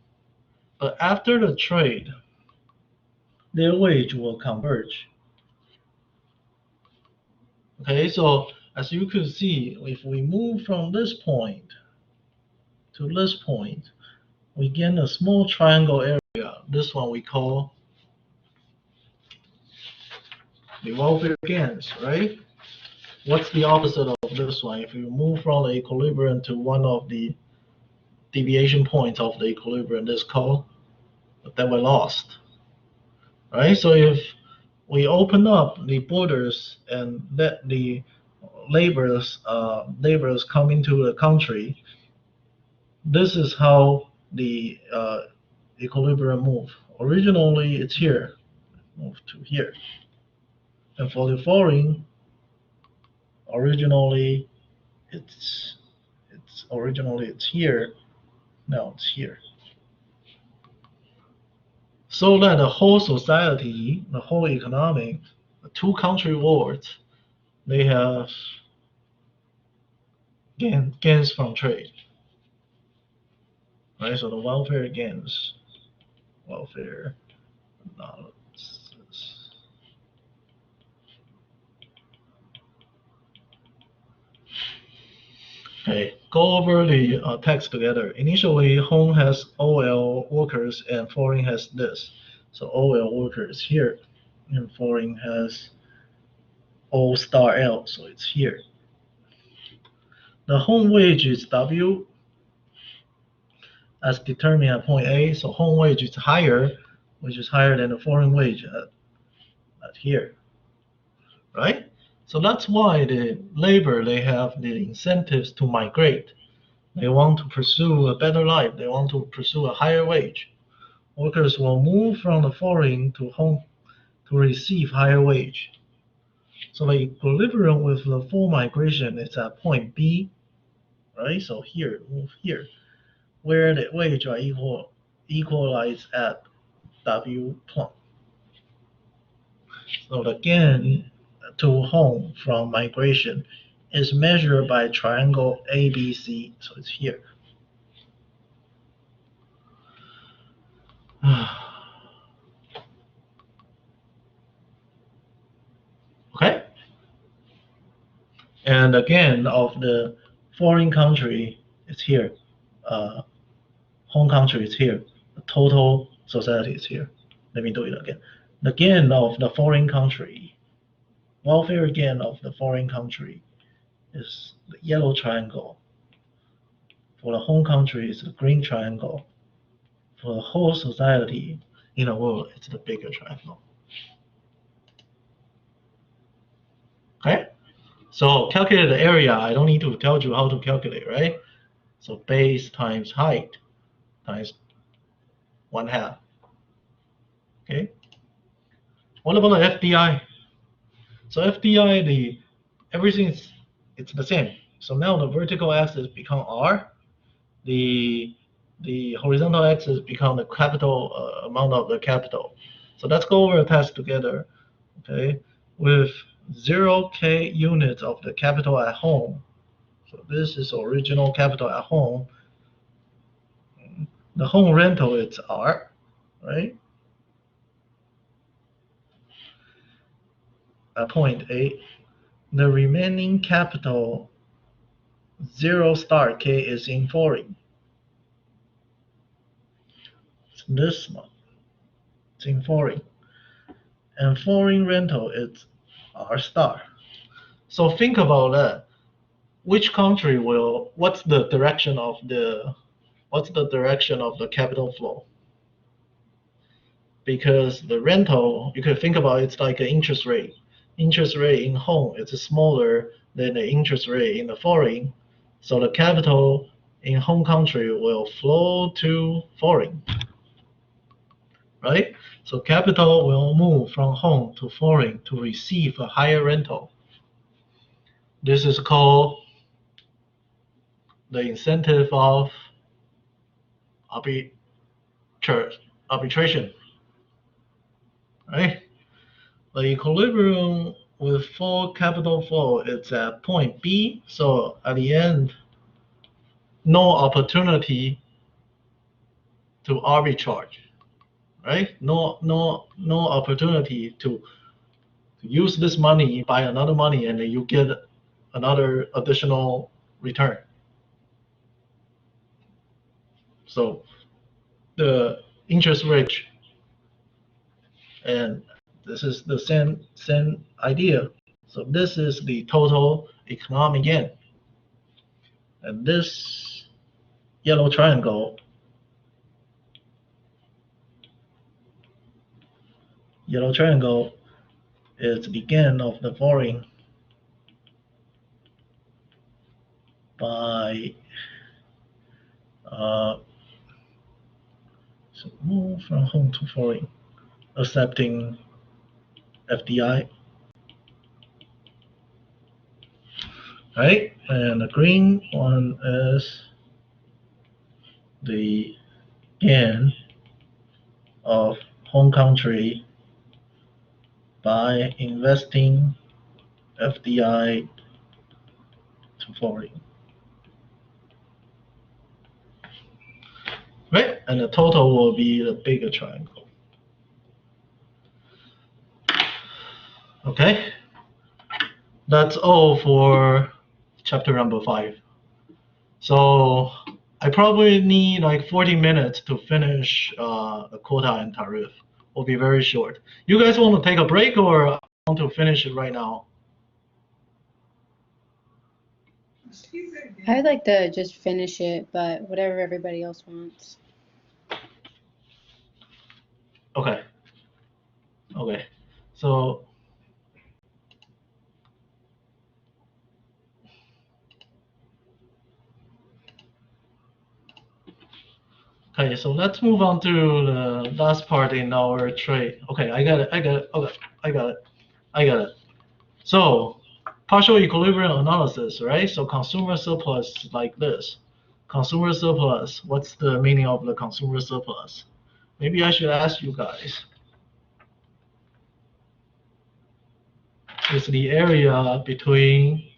But after the trade, their wage will converge. Okay, so as you could see, if we move from this point to this point, we gain a small triangle area. This one we call the welfare gains, right? What's the opposite of this one? If you move from the equilibrium to one of the deviation points of the equilibrium, this called that were lost, right? So if we open up the borders and let the laborers come into the country, this is how the equilibrium move. Originally, it's here, move to here. And for the foreign, originally it's here, now it's here. So that the whole society, the whole economic, the two country wars, they have gains from trade. Right, so the welfare gains, welfare analysis. Okay, go over the text together. Initially, home has OL workers and foreign has this. So OL workers here, and foreign has O star L, so it's here. The home wage is W as determined at point A, so home wage is higher, which is higher than the foreign wage at here, right? So that's why the labor, they have the incentives to migrate. They want to pursue a better life. They want to pursue a higher wage. Workers will move from the foreign to home to receive higher wage. So the equilibrium with the full migration is at point B, right? So here, move here, where the wage are equalized at W plumb. So the gain to home from migration is measured by triangle ABC, so it's here. Okay? And again, of the foreign country, it's here. Home country is here. The total society is here. Let me do it again. The gain of the foreign country, welfare gain of the foreign country is the yellow triangle. For the home country, it's the green triangle. For the whole society in the world, it's the bigger triangle. Okay? So calculate the area. I don't need to tell you how to calculate, right? So base times height times 1/2. Okay? What about the FDI? So FDI, everything it's the same. So now the vertical axis become R, the horizontal axis become the capital amount of the capital. So let's go over a test together. Okay, with 0K units of the capital at home. So this is original capital at home. The home rental it's R, right? at point A, the remaining capital 0 star K is in foreign. It's this one. It's in foreign. And foreign rental is R star. So think about that. Which country will, what's the direction of the capital flow? Because the rental, you could think about it's like an interest rate. Interest rate in home is smaller than the interest rate in the foreign. So the capital in home country will flow to foreign, right? So capital will move from home to foreign to receive a higher rental. This is called the incentive of arbitration, right? The equilibrium with full capital flow is at point B, so at the end, no opportunity to arbitrage, right? No opportunity to use this money, buy another money, and then you get another additional return. So the interest rate, and this is the same idea. So this is the total economic gain. And this yellow triangle is the gain of the foreign by so move from home to foreign, accepting FDI, right? And the green one is the gain of home country by investing FDI to foreign, right? And the total will be the bigger triangle. Okay, that's all for chapter number 5. So I probably need like 40 minutes to finish the quota and tariff. Will be very short. You guys want to take a break or want to finish it right now? I'd like to just finish it, but whatever everybody else wants. Okay. Okay. So okay, so let's move on to the last part in our trade. Okay, I got it. Okay, I got it. So partial equilibrium analysis, right? So consumer surplus like this. Consumer surplus, what's the meaning of the consumer surplus? Maybe I should ask you guys. It's the area between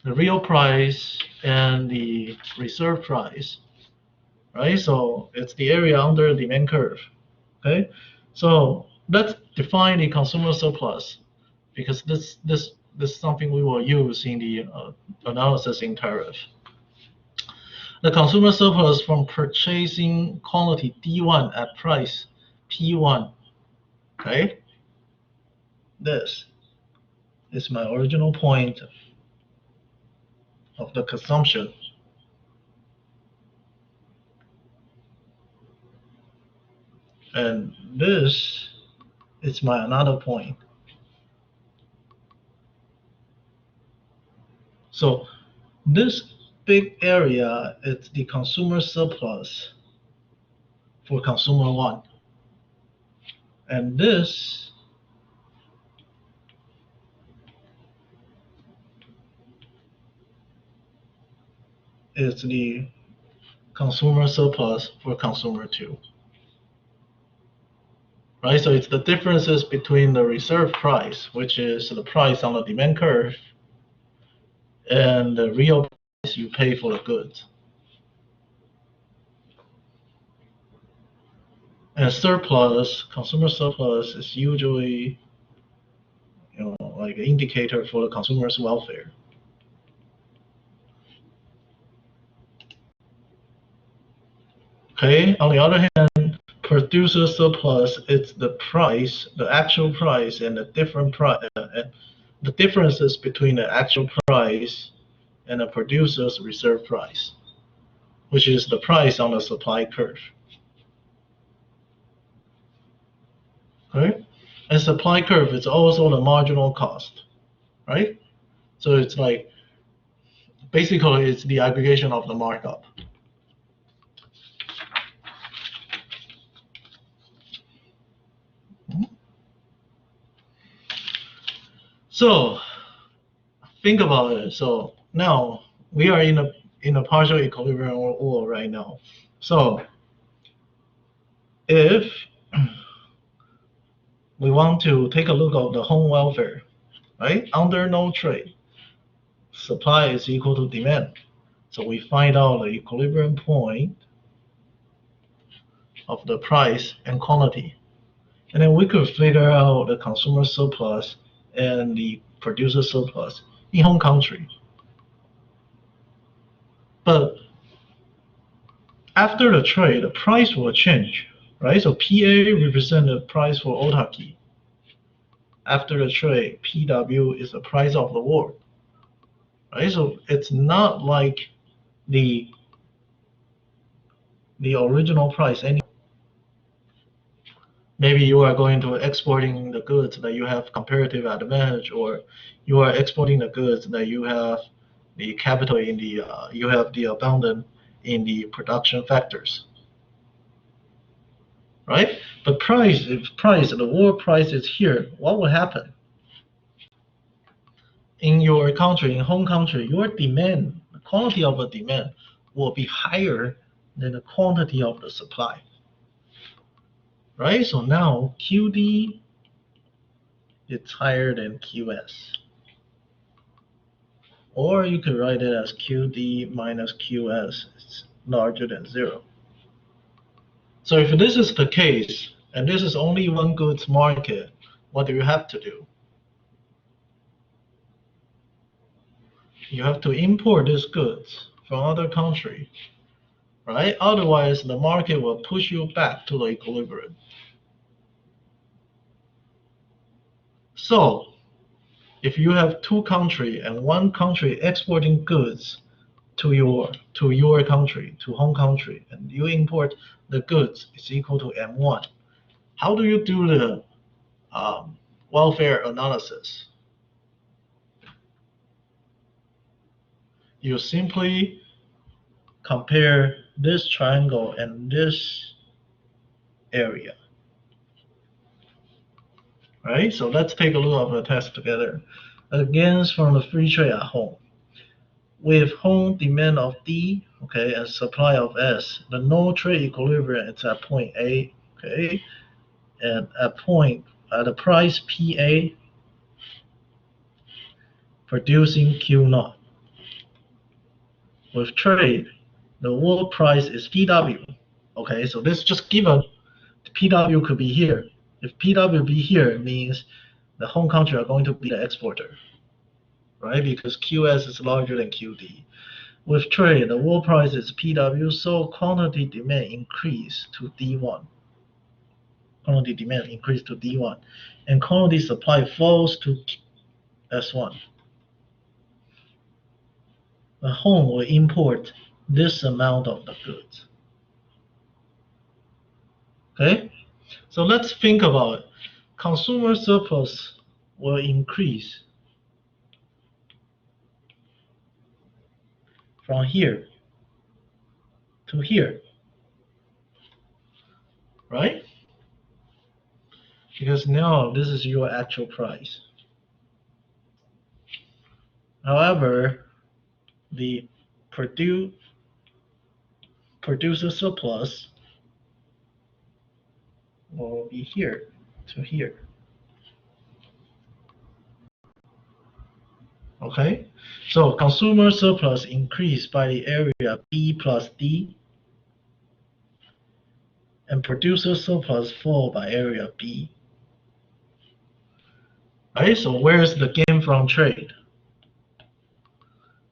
the real price and the reserve price, right? So it's the area under the demand curve, okay? So let's define the consumer surplus because this is something we will use in the analysis in tariff. The consumer surplus from purchasing quantity D1 at price P1, okay? This is my original point of the consumption. And this is my another point. So this big area is the consumer surplus for consumer 1. And this is the consumer surplus for consumer 2. Right, so it's the differences between the reserve price, which is the price on the demand curve, and the real price you pay for the goods. And surplus, consumer surplus is usually, like an indicator for the consumer's welfare. Okay, on the other hand, producer surplus, it's the price, the actual price, and the the differences between the actual price and the producer's reserve price, which is the price on the supply curve. Okay, and supply curve is also the marginal cost, right? So it's like basically it's the aggregation of the markup. So think about it. So now we are in a partial equilibrium world right now. So if we want to take a look at the home welfare, right? Under no trade, supply is equal to demand. So we find out the equilibrium point of the price and quantity. And then we could figure out the consumer surplus and the producer surplus in home country. But after the trade, the price will change, right? So PA represents the price for autarky. After the trade, PW is the price of the world, right? So it's not like the original price anymore. Maybe you are going to exporting the goods that you have comparative advantage, or you are exporting the goods that you have the capital in the you have the abundance in the production factors, right? But if the world price is here, what will happen? In your country, in home country, your demand, the quantity of the demand will be higher than the quantity of the supply, right? So now QD is higher than QS. Or you could write it as QD minus QS is larger than 0. So if this is the case, and this is only one goods market, what do you have to do? You have to import these goods from other country, right? Otherwise, the market will push you back to the equilibrium. So if you have two countries and one country exporting goods to your country, to home country, and you import the goods is equal to M1. How do you do the welfare analysis? You simply compare this triangle and this area, right? So let's take a look at the test together. Again, from the free trade at home. With home demand of D, okay, and supply of S, the no trade equilibrium is at point A, okay, and at the price PA producing Q naught. With trade, the world price is PW, okay, so this just given PW could be here. If PW be here, it means the home country are going to be the exporter, right, because QS is larger than QD. With trade, the world price is PW, so quantity demand increase to D1. Quantity demand increase to D1, and quantity supply falls to S1. The home will import this amount of the goods. Okay, so let's think about it. Consumer surplus will increase from here to here, right? Because now this is your actual price. However, the producer surplus will be here to here. Okay, so consumer surplus increased by the area B plus D, and producer surplus fall by area B. right? So where's the gain from trade?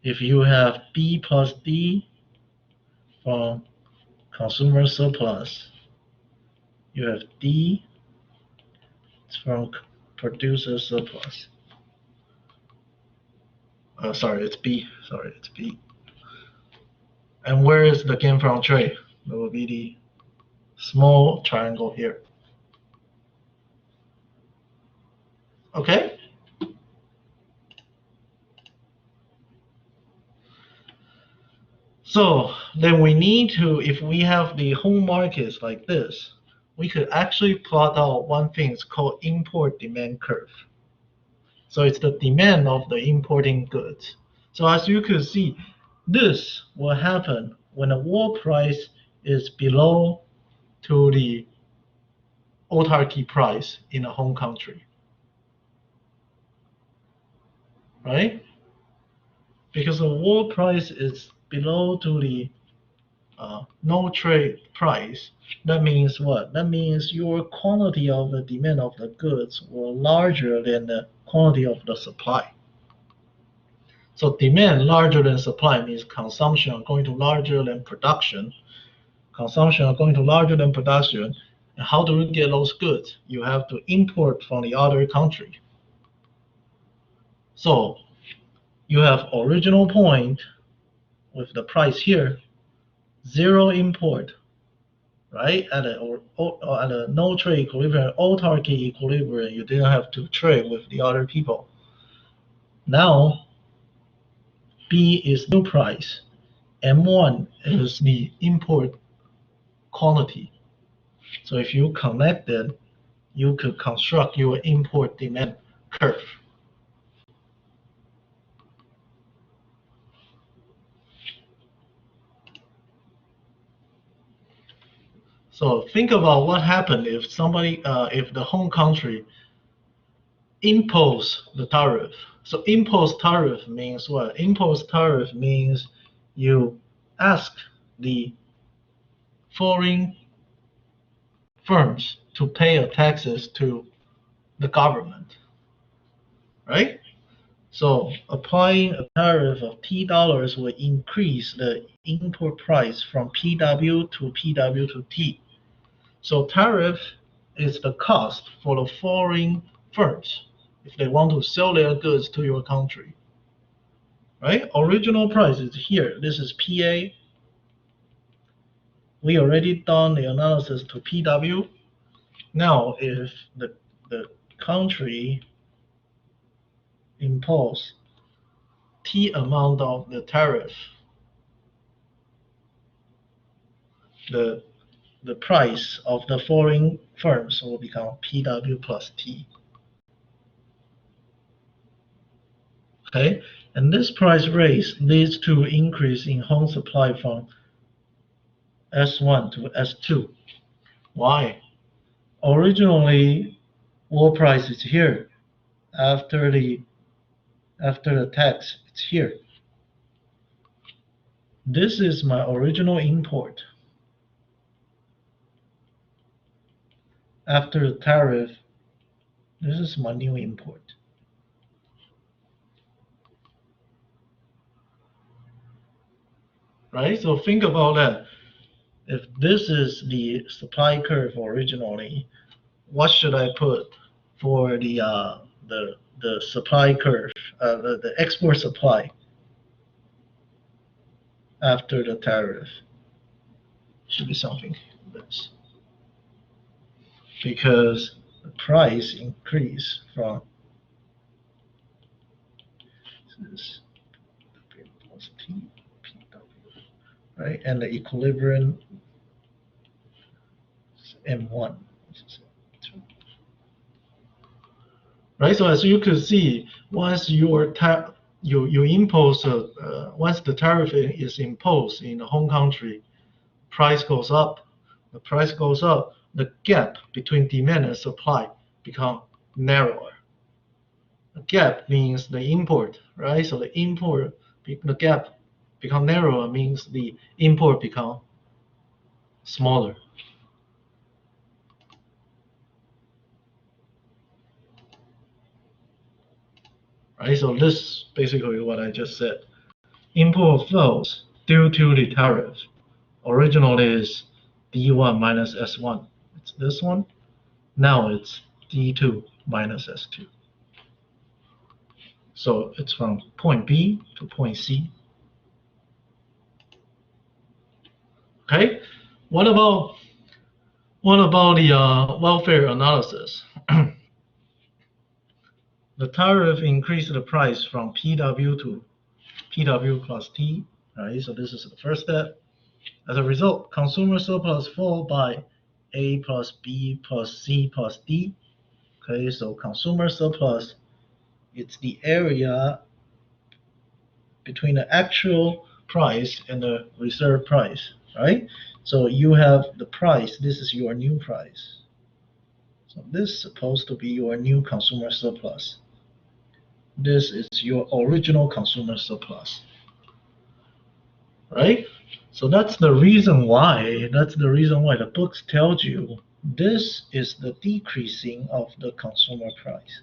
If you have B plus D from consumer surplus, you have D from producer surplus. Sorry, it's B. Sorry, it's B. And where is the gain from trade? That will be the small triangle here. Okay? So then we need to, if we have the home markets like this, we could actually plot out one thing, it's called import demand curve. So it's the demand of the importing goods. So as you can see, this will happen when the world price is below to the autarky price in a home country, right? Because the world price is below to the no trade price. That means what? That means your quantity of the demand of the goods were larger than the quantity of the supply. So demand larger than supply means consumption are going to larger than production. Consumption are going to larger than production. And how do you get those goods? You have to import from the other country. So you have original point with the price here, zero import, right? At a no trade equilibrium, autarky equilibrium, you didn't have to trade with the other people. Now, B is new price. M1 is the import quantity. So if you connect it, you could construct your import demand curve. So think about what happened if somebody, if the home country impose the tariff. So impose tariff means what? Impose tariff means you ask the foreign firms to pay a taxes to the government, right? So applying a tariff of $T will increase the import price from PW to PW to T. So tariff is the cost for the foreign firms if they want to sell their goods to your country, right? Original price is here. This is PA. We already done the analysis to PW. Now, if the country impose T amount of the tariff, the price of the foreign firms will become PW plus T. Okay, and this price raise leads to increase in home supply from S1 to S2. Why? Originally, world price is here. After the tax, it's here. This is my original import. After the tariff, this is my new import. Right? So think about that. If this is the supply curve originally, what should I put for the supply curve, the export supply after the tariff? Should be something like this. Because the price increase from this W plus T, PW, right? And the equilibrium is M1. Right, so as you can see, once you impose once the tariff is imposed in the home country, price goes up. The price goes up, the gap between demand and supply become narrower. The gap means the import, right? So the gap become narrower means the import become smaller. right? So this basically what I just said. Import flows due to the tariff. Originally is D1 minus S1. It's this one. Now it's D2 minus S2. So it's from point B to point C. Okay. What about the welfare analysis? The tariff increased the price from PW to PW plus T. Right. So this is the first step. As a result, consumer surplus fall by A plus B plus C plus D. Okay, so consumer surplus, it's the area between the actual price and the reserve price, right? So you have the price, this is your new price. So this is supposed to be your new consumer surplus. This is your original consumer surplus, right? So that's the reason why the books tells you this is the decreasing of the consumer price.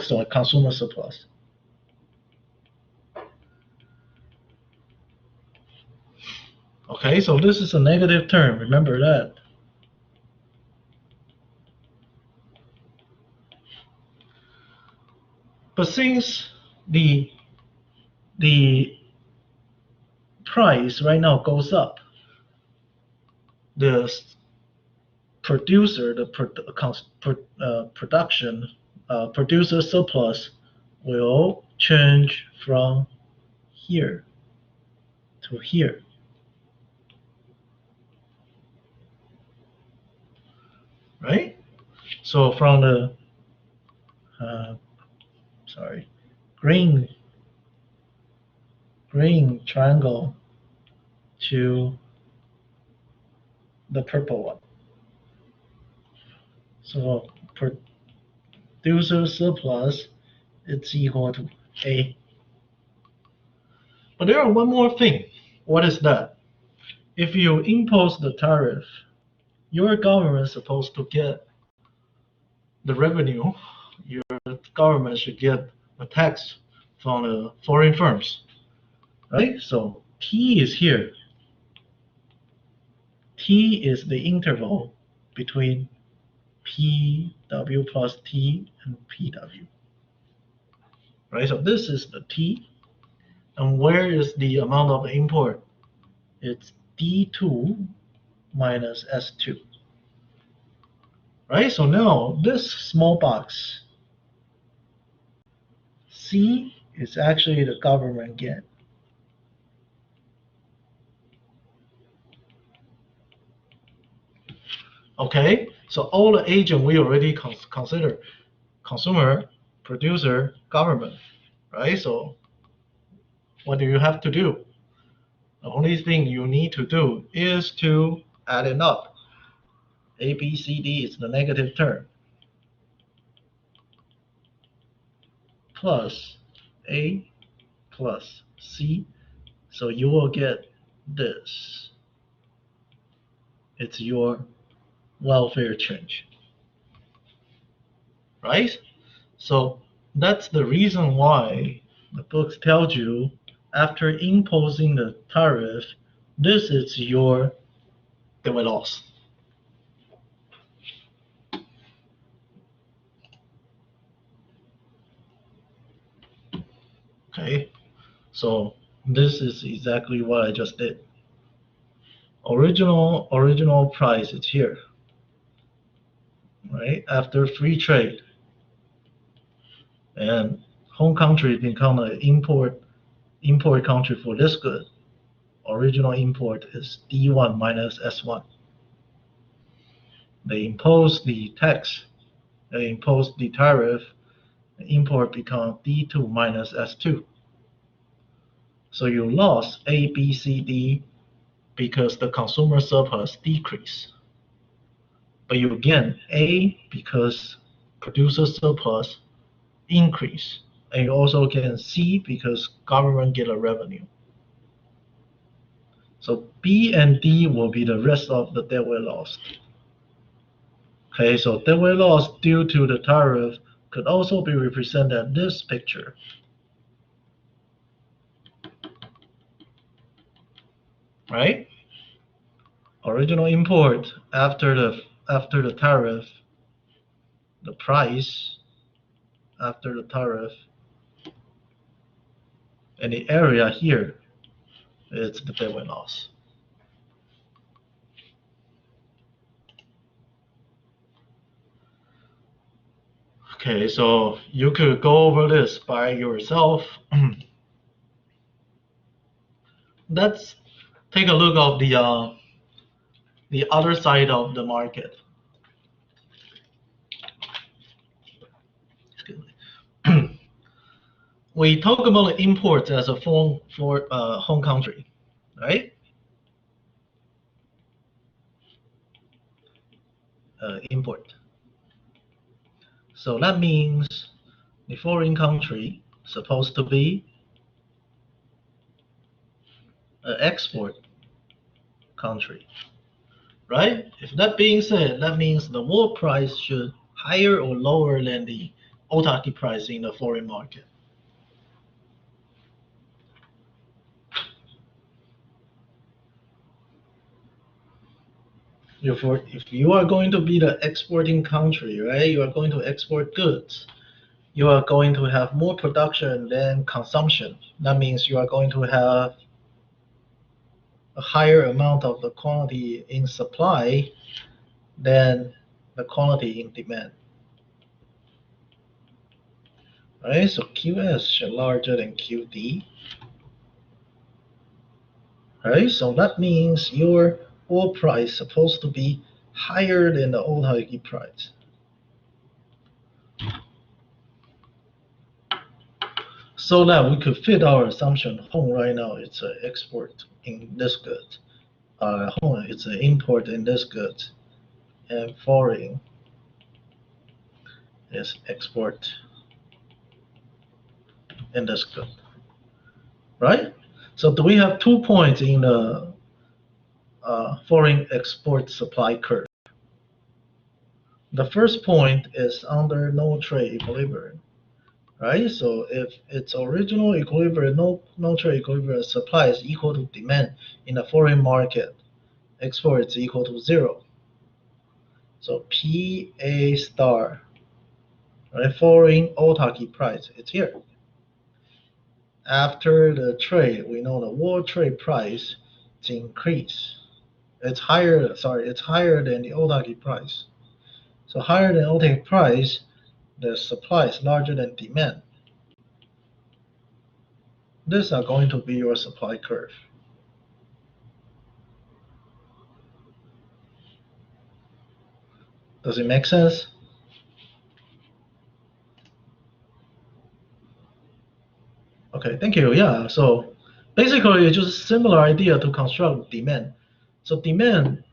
Sorry, consumer surplus. Okay, so this is a negative term, remember that. But since the price right now goes up, the producer, producer surplus will change from here to here. Right? So from the green triangle to the purple one. So producer surplus, it's equal to A. But there are one more thing. What is that? If you impose the tariff, your government is supposed to get the revenue. Your government should get a tax from the foreign firms, right? So T is here. T is the interval between PW plus T and PW, right? So this is the T. And where is the amount of import? It's D2 minus S2. Right? So now this small box, C, is actually the government gain. Okay, so all the agent we already consider: consumer, producer, government, right? So what do you have to do? The only thing you need to do is to add it up. A, B, C, D is the negative term, plus A plus C. So you will get this. It's your welfare change, right? So that's the reason why the books tells you after imposing the tariff, this is your debit loss. Okay, so this is exactly what I just did. Original price is here, right? After free trade, and home country become an import country for this good. Original import is D1 minus S1. They impose the tax, they impose the tariff, the import become D2 minus S2. So you lost A, B, C, D because the consumer surplus decreased. But you gain A because producer surplus increase. And you also gain C because government get a revenue. So B and D will be the rest of the deadweight loss. Okay, so deadweight loss due to the tariff could also be represented in this picture. Right? Original import after the tariff, the price after the tariff, and the area here is the deadweight loss. Okay, so you could go over this by yourself. Let's take a look of the other side of the market. Excuse me. We talk about imports as a form for home country, right? Import. So that means the foreign country supposed to be an export country, right? If that being said, that means the world price should higher or lower than the autarky price in the foreign market. If you are going to be the exporting country, right, you are going to export goods, you are going to have more production than consumption. That means you are going to have a higher amount of the quantity in supply than the quantity in demand. Right, so QS should larger than QD. Right, so that means your oil price supposed to be higher than the autarky price. So that we could fit our assumption, home right now it's an export in this good. Home it's an import in this good, and foreign is export in this good. Right? So do we have 2 points in the foreign export supply curve? The first point is under no trade equilibrium. Right? So if its original equilibrium, no trade equilibrium, supply is equal to demand in the foreign market, export is equal to 0. So PA star, right, foreign autarky price, it's here. After the trade, we know the world trade price to increase. It's higher than the autarky price. So higher than autarky price, the supply is larger than demand. These are going to be your supply curve. Does it make sense? Okay, thank you. Yeah, so basically it's just a similar idea to construct demand. So demand,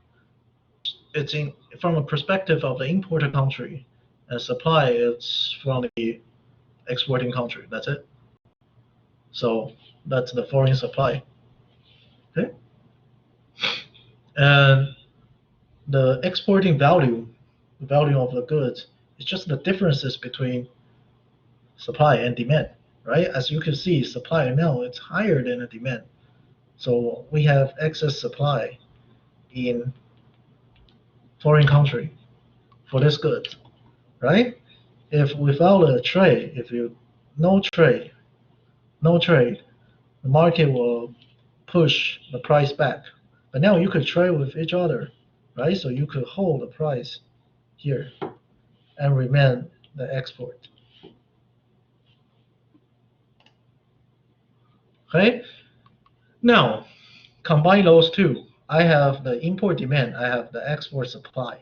it's from a perspective of the importer country, and supply it's from the exporting country. That's it. So that's the foreign supply. Okay. And the exporting value, the value of the goods, is just the differences between supply and demand, right? As you can see, supply now it's higher than the demand. So we have excess supply in foreign country for this goods, right? If without a trade, no trade, the market will push the price back. But now you could trade with each other, right? So you could hold the price here and remain the export. Okay? Now, combine those two. I have the import demand, I have the export supply.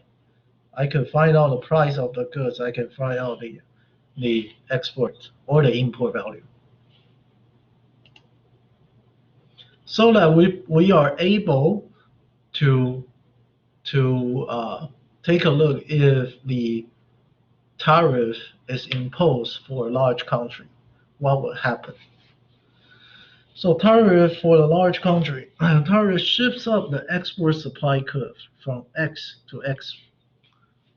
I can find out the price of the goods, I can find out the export or the import value. So that we are able to take a look if the tariff is imposed for a large country, what would happen? So tariff for a large country, tariff shifts up the export supply curve from X to X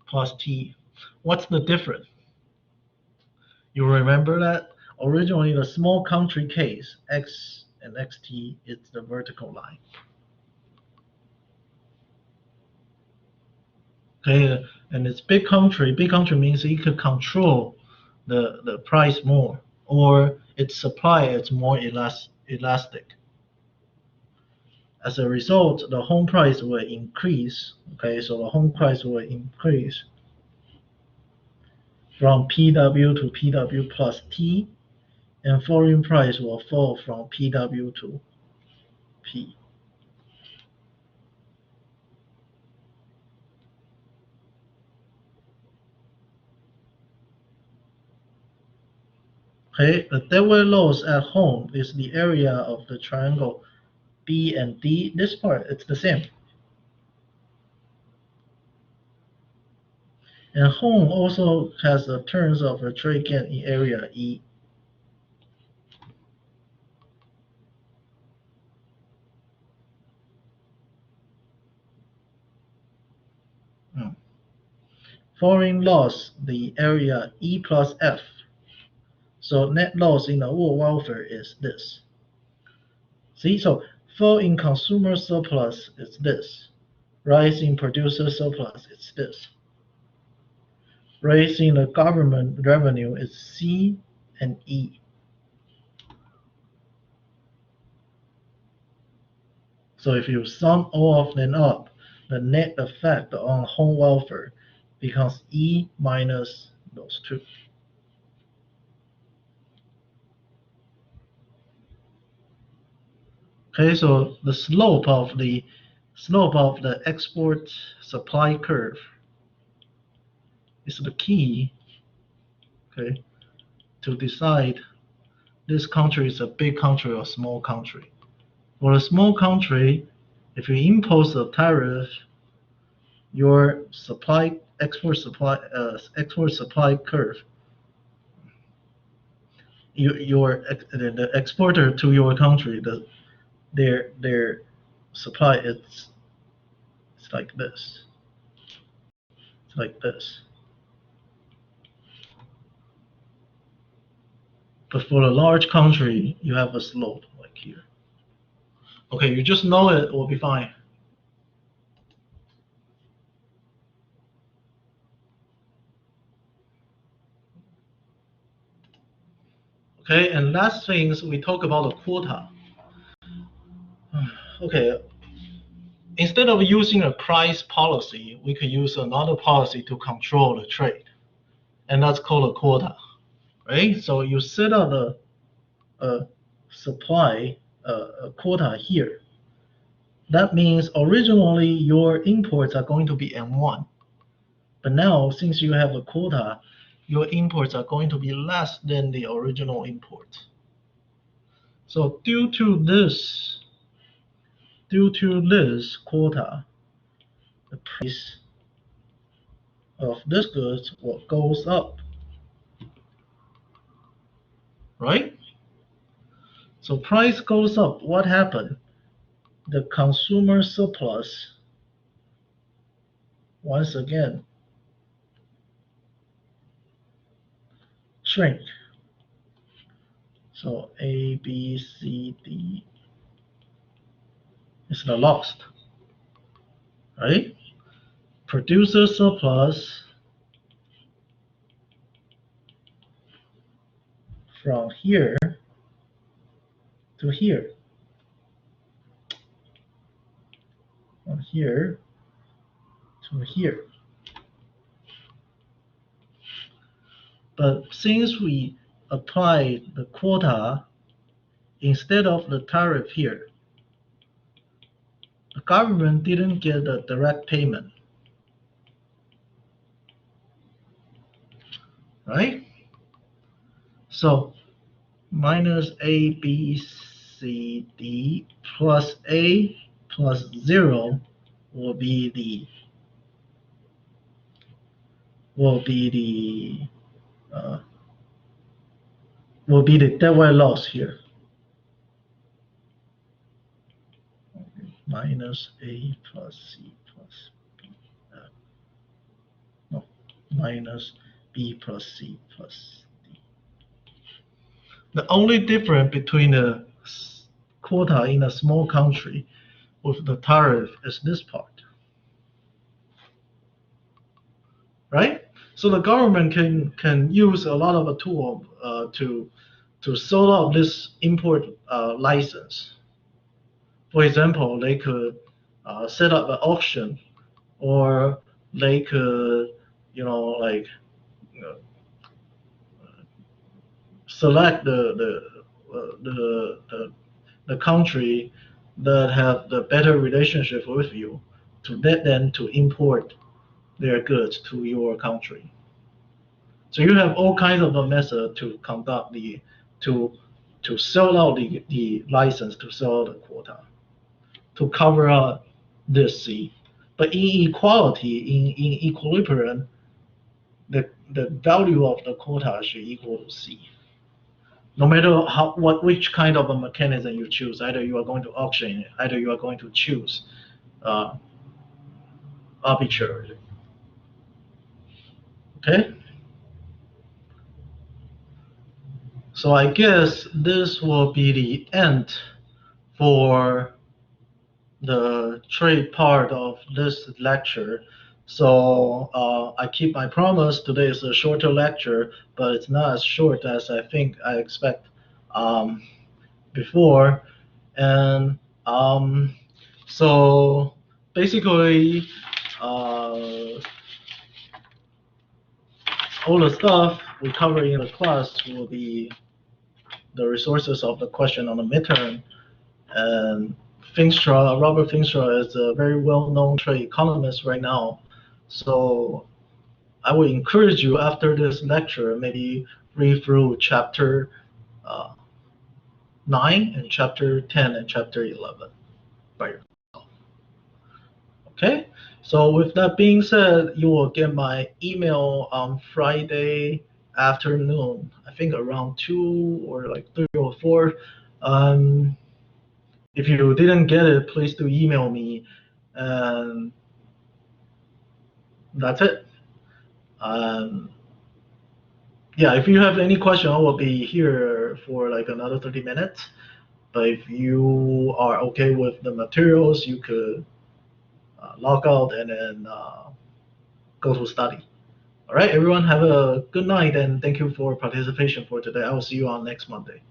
plus T. What's the difference? You remember that? Originally, the small country case, x and xt, is the vertical line. Okay, and it's big country. Big country means you could control the price more, or its supply is more elastic. As a result, the home price will increase. Okay, so the home price will increase from PW to PW plus T, and foreign price will fall from PW to P. Okay, the deadweight loss at home is the area of the triangle B and D. This part, it's the same. And home also has the terms of a trade gain in area E. Foreign loss, the area E plus F. So net loss in the world welfare is this. See, so fall in consumer surplus is this. Rise in producer surplus is this. Rise in the government revenue is C and E. So if you sum all of them up, the net effect on home welfare becomes E minus those two. Okay, so the slope of the export supply curve is the key, okay, to decide this country is a big country or small country. For a small country, if you impose a tariff, your export supply curve, the exporter to your country, their supply it's like this. It's like this. But for a large country, you have a slope like here. Okay, you just know it will be fine. Okay, and last things we talk about the quota. Okay, instead of using a price policy, we could use another policy to control the trade, and that's called a quota, right? So you set up a supply a quota here. That means originally your imports are going to be M1, but now since you have a quota, your imports are going to be less than the original import. So due to this quota, the price of this goods goes up, right? So price goes up. What happened? The consumer surplus, once again, shrink. So A, B, C, D is the lost, right? Producer surplus from here to here. From here to here. But since we applied the quota instead of the tariff here, the government didn't get a direct payment, right? So minus A, B, C, D plus A plus 0 will be the deadweight loss here. Minus A plus C plus B. No, minus B plus C plus D. The only difference between the quota in a small country with the tariff is this part, right? So the government can use a lot of a tool to sort out this import license. For example, they could set up an auction, or they could, like select the country that have the better relationship with you to let them to import their goods to your country. So you have all kinds of a method to conduct to to sell out the license, to sell the quota, to cover up this C. But in equality, in equilibrium, the value of the quota should equal to C. No matter which kind of a mechanism you choose, either you are going to auction it, either you are going to choose arbitrarily. Okay? So I guess this will be the end for the trade part of this lecture. So I keep my promise. Today is a shorter lecture, but it's not as short as I expect before. And so basically, all the stuff we cover in the class will be the resources of the question on the midterm. And Robert Finkstra is a very well-known trade economist right now. So I would encourage you after this lecture, maybe read through chapter 9 and chapter 10 and chapter 11 by yourself. Okay, so with that being said, you will get my email on Friday afternoon, I think around 2 or like 3 or 4. If you didn't get it, please do email me, and that's it. Yeah, if you have any question, I will be here for like another 30 minutes. But if you are okay with the materials, you could log out and then go to study. All right, everyone, have a good night, and thank you for participation for today. I will see you on next Monday.